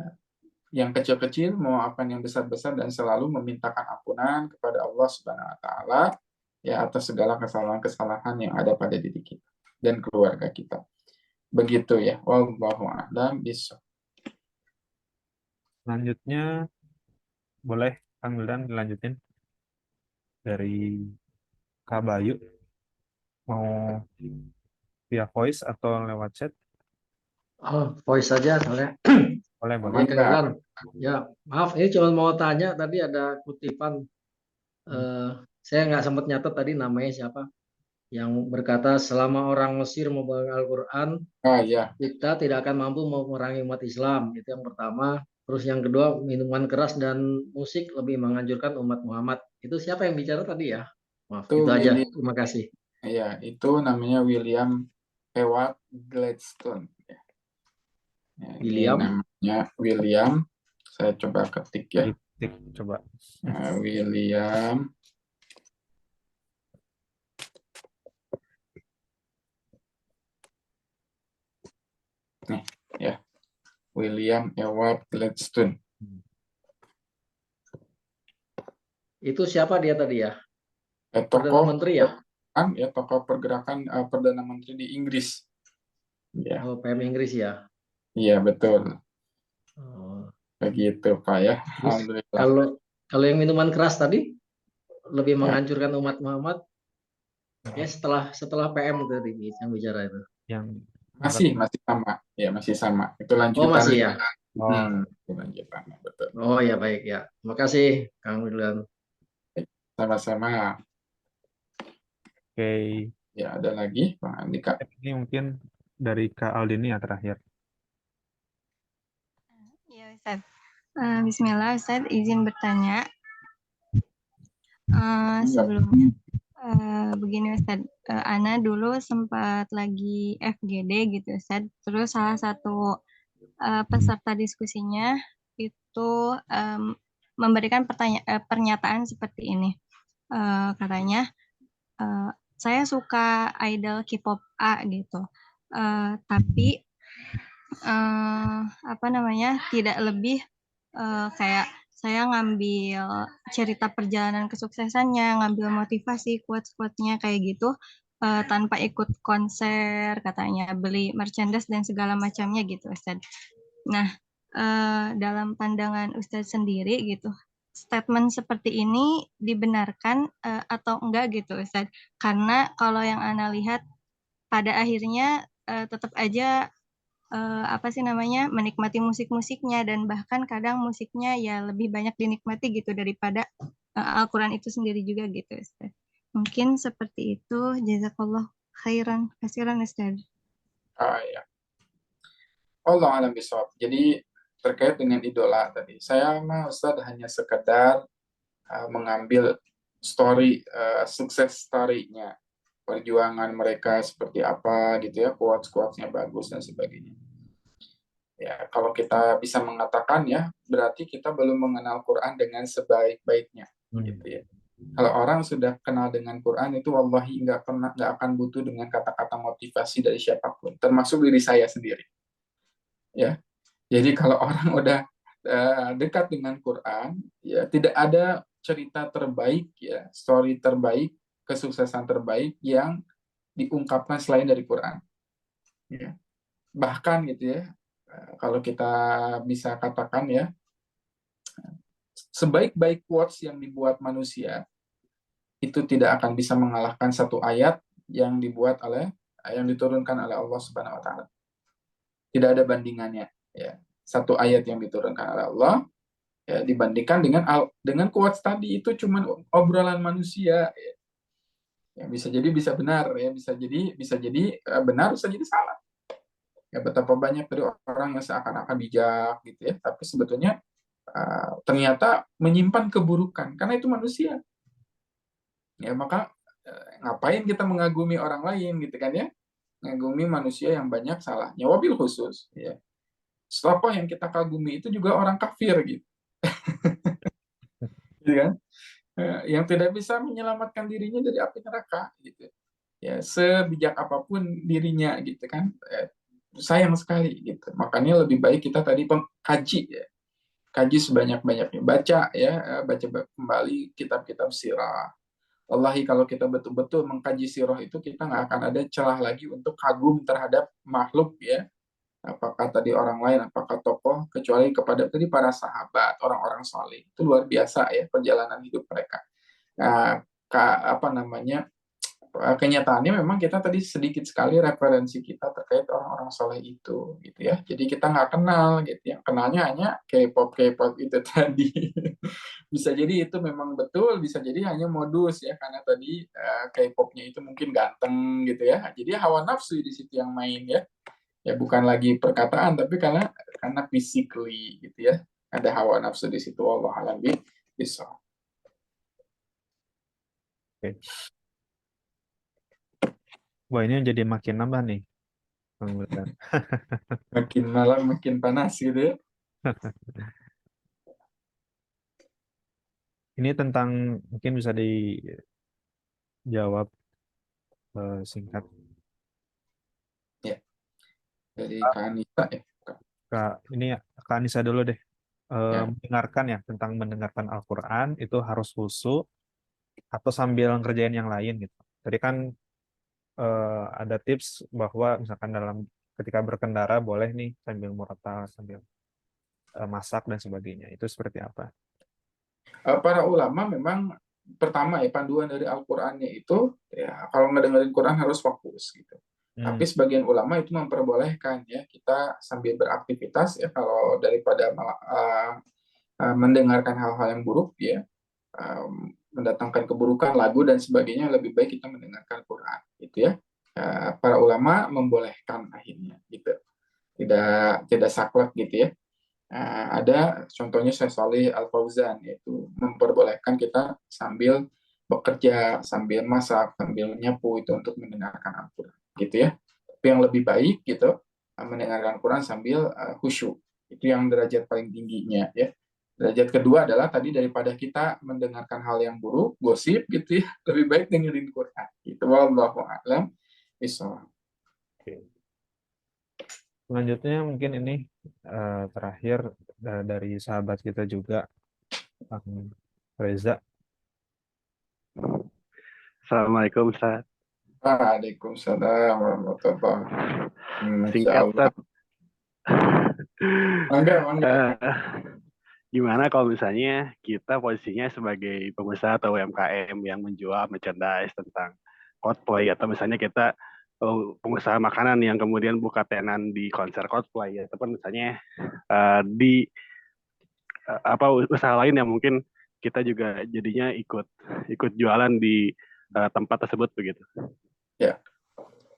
yang kecil-kecil, memaafkan yang besar-besar, dan selalu memintakan ampunan kepada Allah Subhanahu wa taala ya atas segala kesalahan-kesalahan yang ada pada diri kita dan keluarga kita. Begitu ya. Wallahu a'lam bishawab. Selanjutnya, boleh Kang Wildan dilanjutin dari Kak Bayu. Mau via voice atau lewat chat? Oh, voice saja soalnya. Boleh, boleh. Baik, Kang Ilham. Ya, maaf, ini cuma mau tanya, tadi ada kutipan, saya nggak sempat nyatet tadi namanya siapa, yang berkata selama orang Mesir membawa Al-Quran, Ya. kita tidak akan mampu memerangi umat Islam. Itu yang pertama. Terus yang kedua, minuman keras dan musik lebih menganjurkan umat Muhammad. Itu siapa yang bicara tadi ya? Maaf, itu aja. Terima kasih. Ya, itu namanya William Ewart Gladstone. Ya, William. Namanya William. Saya coba ketik ya. Ketik, coba. William. Nih, ya. William Ewart Gladstone. Itu siapa dia tadi ya? Perdana Tokoh Menteri ya? Ya, tokoh pergerakan Perdana Menteri di Inggris. Ya. Oh, PM Inggris ya? Iya, betul. Oh. Begitu, Pak ya. Alhamdulillah. Kalau yang minuman keras tadi lebih menghancurkan umat Muhammad. Ya, setelah PM tadi yang bicara itu. Yang Masih sama. Ya, masih sama. Itu Oh, lanjutan. masih ya. Oh, Itu lanjutan, betul. Oh ya, baik ya. Terima kasih Kang Wildan. Sama-sama. oke. Ya, ada lagi, Bang Andika. Ini mungkin dari Kak Aldini ya terakhir. Iya, Ustaz. Bismillah, Ustaz, izin bertanya. Sebelumnya, begini Ustaz, Ana dulu sempat lagi FGD gitu Ustaz. Terus salah satu peserta diskusinya itu memberikan pernyataan seperti ini. Katanya, saya suka idol K-pop A gitu. Tapi apa namanya, tidak lebih kayak saya ngambil cerita perjalanan kesuksesannya, ngambil motivasi, quotes-quotesnya kayak gitu, tanpa ikut konser katanya, beli merchandise dan segala macamnya gitu Ustaz. Nah, dalam pandangan Ustaz sendiri gitu, statement seperti ini dibenarkan atau enggak gitu Ustaz? Karena kalau yang Ana lihat pada akhirnya tetap aja apa sih namanya, menikmati musik-musiknya dan bahkan kadang musiknya ya lebih banyak dinikmati gitu daripada Al-Quran itu sendiri juga gitu Ustaz. Mungkin seperti itu. Jazakallah khairan kasiran Ustaz. Ya. Allah alam bisawab. Jadi terkait dengan idola tadi, saya mah Ustadz hanya sekedar mengambil sukses story-nya, perjuangan mereka seperti apa gitu ya, quotes-quotesnya bagus dan sebagainya. Ya, kalau kita bisa mengatakan ya, berarti kita belum mengenal Quran dengan sebaik-baiknya, gitu ya. Kalau orang sudah kenal dengan Quran itu, wallahi nggak akan butuh dengan kata-kata motivasi dari siapapun, termasuk diri saya sendiri. Ya, jadi kalau orang udah dekat dengan Quran, ya tidak ada cerita terbaik, ya story terbaik, kesuksesan terbaik yang diungkapkan selain dari Quran. Ya. Bahkan gitu ya, kalau kita bisa katakan ya, sebaik-baik quotes yang dibuat manusia itu tidak akan bisa mengalahkan satu ayat yang diturunkan oleh Allah Subhanahu Wa Taala. Tidak ada bandingannya. Ya. Satu ayat yang diturunkan oleh Allah ya, dibandingkan dengan quotes tadi itu cuma obrolan manusia ya. Ya, bisa jadi bisa benar ya, bisa jadi benar, bisa jadi salah. Ya, betapa banyak dari orang yang seakan-akan bijak gitu ya, tapi sebetulnya ternyata menyimpan keburukan karena itu manusia. Ya, maka ngapain kita mengagumi orang lain gitu kan ya? Mengagumi manusia yang banyak salahnya. Wabil khusus ya. Siapa yang kita kagumi itu juga orang kafir gitu. Gitu kan? Yang tidak bisa menyelamatkan dirinya dari api neraka gitu. Ya, sebijak apapun dirinya gitu kan. Sayang sekali gitu. Makanya lebih baik kita tadi kaji ya. Kaji sebanyak-banyaknya. Baca kembali kitab-kitab sirah. Wallahi kalau kita betul-betul mengkaji sirah itu, kita nggak akan ada celah lagi untuk kagum terhadap makhluk ya. Apakah tadi orang lain, apakah tokoh, kecuali kepada tadi para sahabat, orang-orang saleh. Itu luar biasa ya perjalanan hidup mereka. Nah, apa namanya, kenyataannya memang kita tadi sedikit sekali referensi kita terkait orang-orang soleh itu gitu ya, jadi kita nggak kenal gitu, yang kenalnya hanya K-pop itu tadi. Bisa jadi itu memang betul, bisa jadi hanya modus ya, karena tadi K-popnya itu mungkin ganteng gitu ya, jadi hawa nafsu di situ yang main ya, ya bukan lagi perkataan tapi karena physically gitu ya, ada hawa nafsu di situ. Allah alam bisa. Oke. Wah, ini jadi makin nambah nih, Bang Wildan. Makin malam makin panas gitu ya. Ini tentang, mungkin bisa dijawab singkat. Ya, dari Kak Anissa ya. Ini Kak Anissa dulu deh. Ya. Mendengarkan ya, tentang mendengarkan Al-Quran itu harus khusyuk atau sambil ngerjain yang lain gitu. Tadi kan ada tips bahwa misalkan ketika berkendara boleh nih sambil murotal, sambil masak dan sebagainya. Itu seperti apa? Para ulama memang pertama ya, panduan dari Al-Qur'annya itu ya, kalau ngedengerin Quran harus fokus gitu. Tapi sebagian ulama itu memperbolehkan ya kita sambil beraktivitas ya, kalau daripada mendengarkan hal-hal yang buruk ya, mendatangkan keburukan, lagu dan sebagainya, lebih baik kita mendengarkan Quran gitu ya. Para ulama membolehkan akhirnya gitu, tidak saklek gitu ya. Ada contohnya Syekh Shalih Al Fauzan, yaitu memperbolehkan kita sambil bekerja, sambil masak, sambil nyapu itu untuk mendengarkan Al-Quran gitu ya. Tapi yang lebih baik gitu, mendengarkan Quran sambil khusyuk, itu yang derajat paling tingginya ya. Derajat kedua adalah tadi, daripada kita mendengarkan hal yang buruk, gosip gitu ya, lebih baik dengerin Quran gitu. Wallahu a'lam bishawab. Selanjutnya mungkin ini terakhir dari sahabat kita juga, Bang Reza. Assalamualaikum Ustaz. Waalaikumsalam warahmatullahi wabarakatuh. Singkat Ustaz. Mangga. Gimana kalau misalnya kita posisinya sebagai pengusaha atau UMKM yang menjual merchandise tentang cosplay, atau misalnya kita pengusaha makanan yang kemudian buka tenan di konser cosplay, ataupun misalnya di usaha lain yang mungkin kita juga jadinya ikut jualan di tempat tersebut begitu. Ya,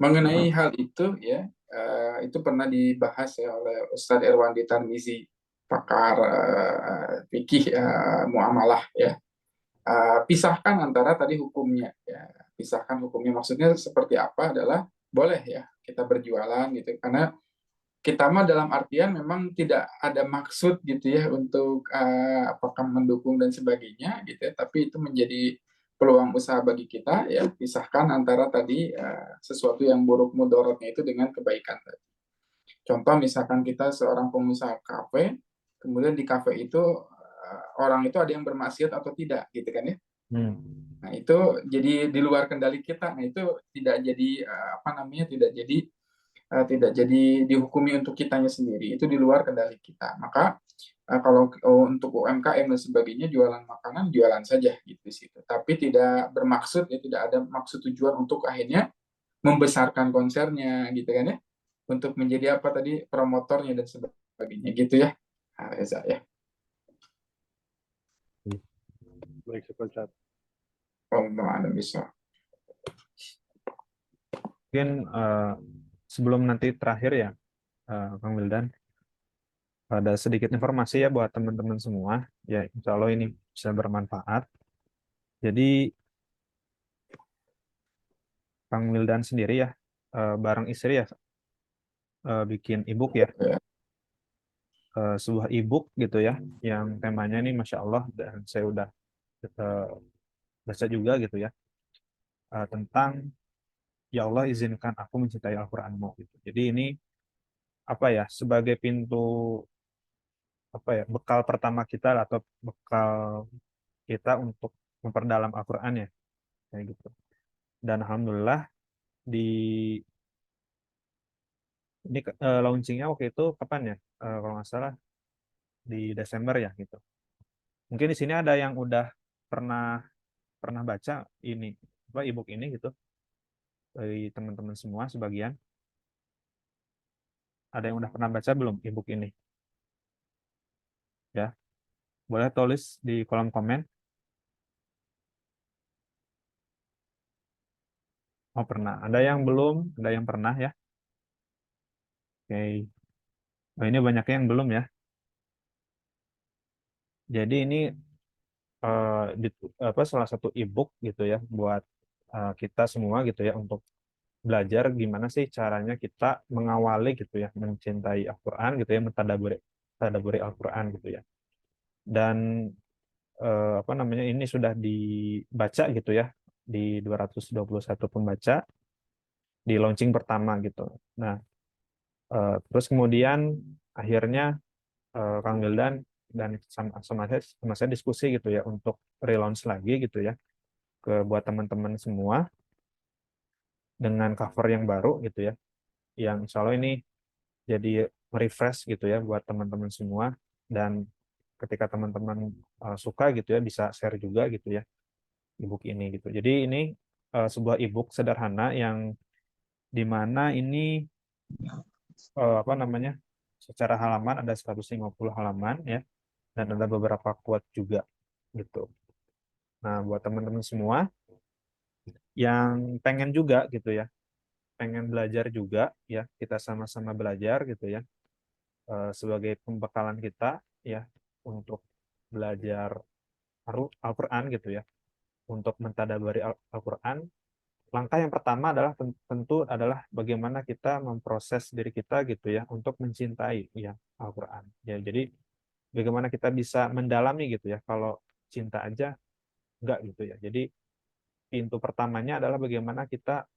mengenai hal itu ya, itu pernah dibahas ya oleh Ustadz Irwandi Tarmizi, pakar fikih muamalah ya. Pisahkan antara tadi hukumnya ya, pisahkan hukumnya, maksudnya seperti apa adalah boleh ya kita berjualan gitu, karena kita mah dalam artian memang tidak ada maksud gitu ya untuk apakah mendukung dan sebagainya gitu ya, tapi itu menjadi peluang usaha bagi kita ya. Pisahkan antara tadi sesuatu yang buruk mudaratnya itu dengan kebaikan tadi. Contoh misalkan kita seorang pengusaha kafe, kemudian di kafe itu orang itu ada yang bermaksiat atau tidak gitu kan ya. Nah itu jadi di luar kendali kita. Nah itu tidak jadi tidak jadi dihukumi untuk kitanya sendiri, itu di luar kendali kita. Maka kalau untuk UMKM dan sebagainya, jualan makanan, jualan saja gitu di situ. Tapi tidak bermaksud ya, tidak ada maksud tujuan untuk akhirnya membesarkan konsernya gitu kan ya, untuk menjadi apa tadi, promotornya dan sebagainya gitu ya, Reza ya. Baik, Ustaz. Allah bisa. Mungkin sebelum nanti terakhir ya, Kang Wildan, ada sedikit informasi ya buat teman-teman semua. Ya, insya Allah ini bisa bermanfaat. Jadi, Kang Wildan sendiri ya, bareng istri ya, bikin e-book ya. Sebuah e-book gitu ya, yang temanya ini Masya Allah, dan saya udah baca juga gitu ya, tentang ya Allah izinkan aku mencintai Al-Quranmu gitu. Jadi ini apa ya, sebagai pintu apa ya, bekal pertama kita atau bekal kita untuk memperdalam Al-Quran ya, kayak gitu. Dan alhamdulillah di ini launchingnya waktu itu kapan ya? Kalau nggak salah di Desember ya gitu. Mungkin di sini ada yang udah pernah pernah baca ini apa e-book ini gitu, dari teman-teman semua sebagian. Ada yang udah pernah baca belum e-book ini? Ya, boleh tulis di kolom komen. Oh pernah. Ada yang belum, ada yang pernah ya. Oke. Oh, ini banyaknya yang belum ya. Jadi ini salah satu e-book gitu ya buat kita semua gitu ya, untuk belajar gimana sih caranya kita mengawali gitu ya mencintai Al-Quran gitu ya, mentadaburi Al-Quran gitu ya. Dan apa namanya, ini sudah dibaca gitu ya di 221 pembaca di launching pertama gitu. Nah, terus kemudian akhirnya Kang Wildan dan sama saya diskusi gitu ya untuk relaunch lagi gitu ya buat teman-teman semua dengan cover yang baru gitu ya, yang insya Allah ini jadi refresh gitu ya buat teman-teman semua. Dan ketika teman-teman suka gitu ya, bisa share juga gitu ya ebook ini gitu. Jadi ini sebuah ebook sederhana yang di mana ini apa namanya, secara halaman ada 150 halaman ya, dan ada beberapa quote juga gitu. Nah, buat teman-teman semua yang pengen juga gitu ya, pengen belajar juga ya, kita sama-sama belajar gitu ya, sebagai pembekalan kita ya untuk belajar Al-Quran gitu ya, untuk mentadaburi Al-Quran. Langkah yang pertama adalah tentu adalah bagaimana kita memproses diri kita gitu ya untuk mencintai ya Al-Quran. Ya, jadi bagaimana kita bisa mendalami gitu ya. Kalau cinta aja enggak gitu ya. Jadi pintu pertamanya adalah bagaimana kita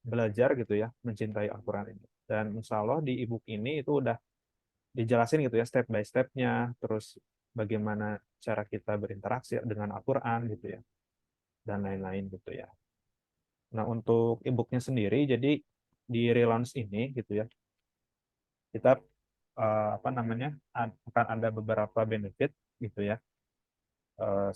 belajar gitu ya mencintai Al-Quran ini. Dan insya Allah di ebook ini itu udah dijelasin gitu ya step by stepnya, terus bagaimana cara kita berinteraksi dengan Al-Quran gitu ya, dan lain-lain gitu ya. Nah, untuk e-booknya sendiri, jadi di relaunch ini gitu ya, kita apa namanya, akan ada beberapa benefit gitu ya.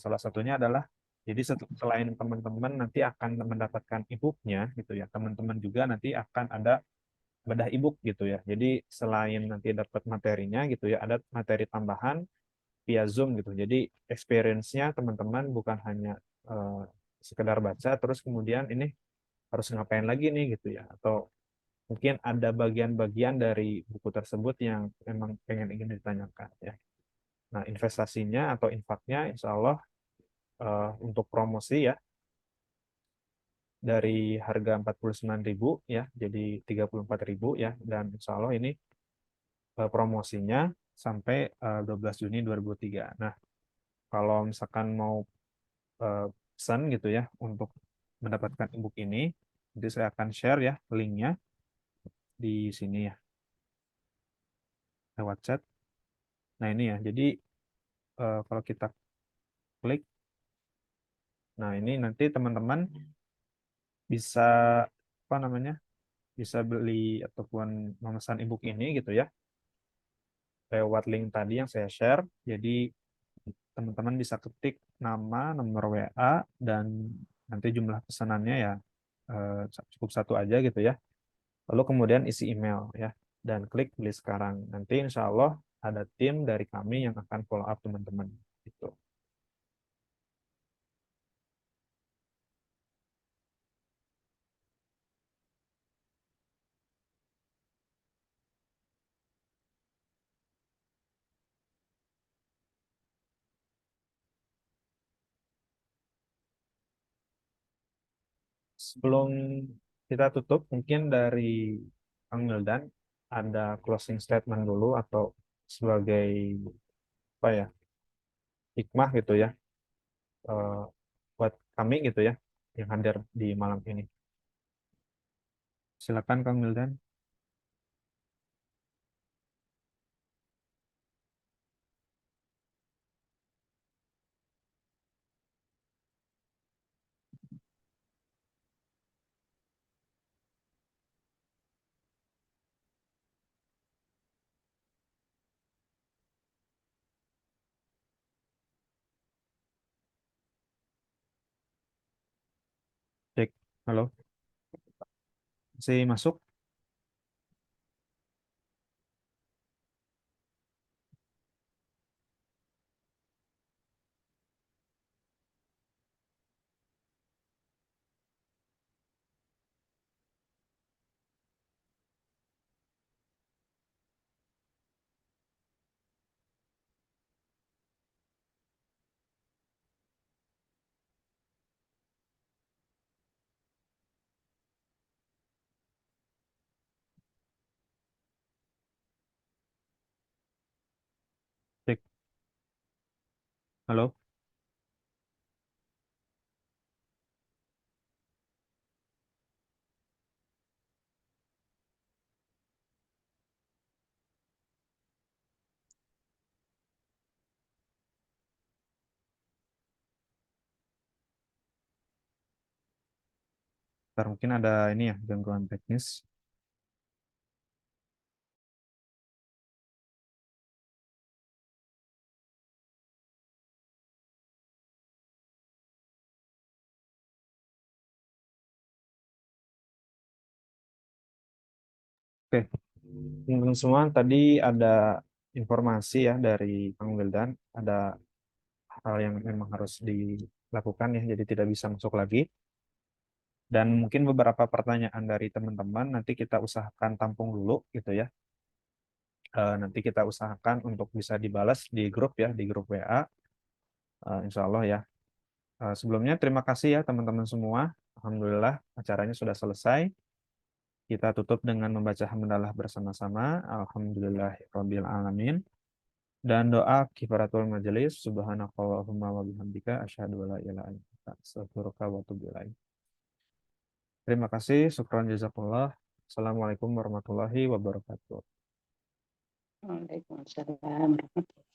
Salah satunya adalah, jadi selain teman-teman nanti akan mendapatkan e-booknya gitu ya, teman-teman juga nanti akan ada bedah e-book gitu ya. Jadi selain nanti dapat materinya gitu ya, ada materi tambahan via Zoom gitu. Jadi experience-nya teman-teman bukan hanya eh, sekedar baca, terus kemudian ini harus ngapain lagi nih gitu ya, atau mungkin ada bagian-bagian dari buku tersebut yang memang ingin ditanyakan ya. Nah, investasinya atau infaknya insya Allah untuk promosi ya, dari harga 49.000 ya jadi 34.000 ya, dan insya Allah ini promosinya sampai 12 Juni 2023. Nah, kalau misalkan mau pesan gitu ya untuk mendapatkan ebook ini, nanti saya akan share ya linknya di sini ya lewat chat. Nah, ini ya, jadi kalau kita klik, nah ini nanti teman-teman bisa apa namanya, bisa beli ataupun memesan ebook ini gitu ya lewat link tadi yang saya share. Jadi teman-teman bisa ketik nama, nomor WA, dan nanti jumlah pesanannya ya cukup satu aja gitu ya. Lalu kemudian isi email ya, dan klik beli sekarang. Nanti insya Allah ada tim dari kami yang akan follow up teman-teman. Gitu. Sebelum kita tutup, mungkin dari Kang Mildan ada closing statement dulu atau sebagai apa ya, hikmah gitu ya eh, buat kami gitu ya yang hadir di malam ini. Silakan Kang Mildan. Cek, halo, masih masuk? Cek, halo. Ntar mungkin ada ini ya gangguan teknis. Oke, teman-teman semua, tadi ada informasi ya dari Kang Wildan, ada hal yang memang harus dilakukan ya, jadi tidak bisa masuk lagi. Dan mungkin beberapa pertanyaan dari teman-teman nanti kita usahakan tampung dulu gitu ya. Nanti kita usahakan untuk bisa dibalas di grup ya, di grup WA. Insya Allah ya. Sebelumnya terima kasih ya teman-teman semua. Alhamdulillah acaranya sudah selesai. Kita tutup dengan membaca hamdalah bersama-sama. Alhamdulillahirabbil alamin. Dan doa kifaratul majelis. Subhanakallahumma wa bihamdika asyhadu an la ilaha illa anta astaghfiruka wa atubu ilaik. Terima kasih. Syukran jazakallah. Assalamualaikum warahmatullahi wabarakatuh. Waalaikumsalam warahmatullahi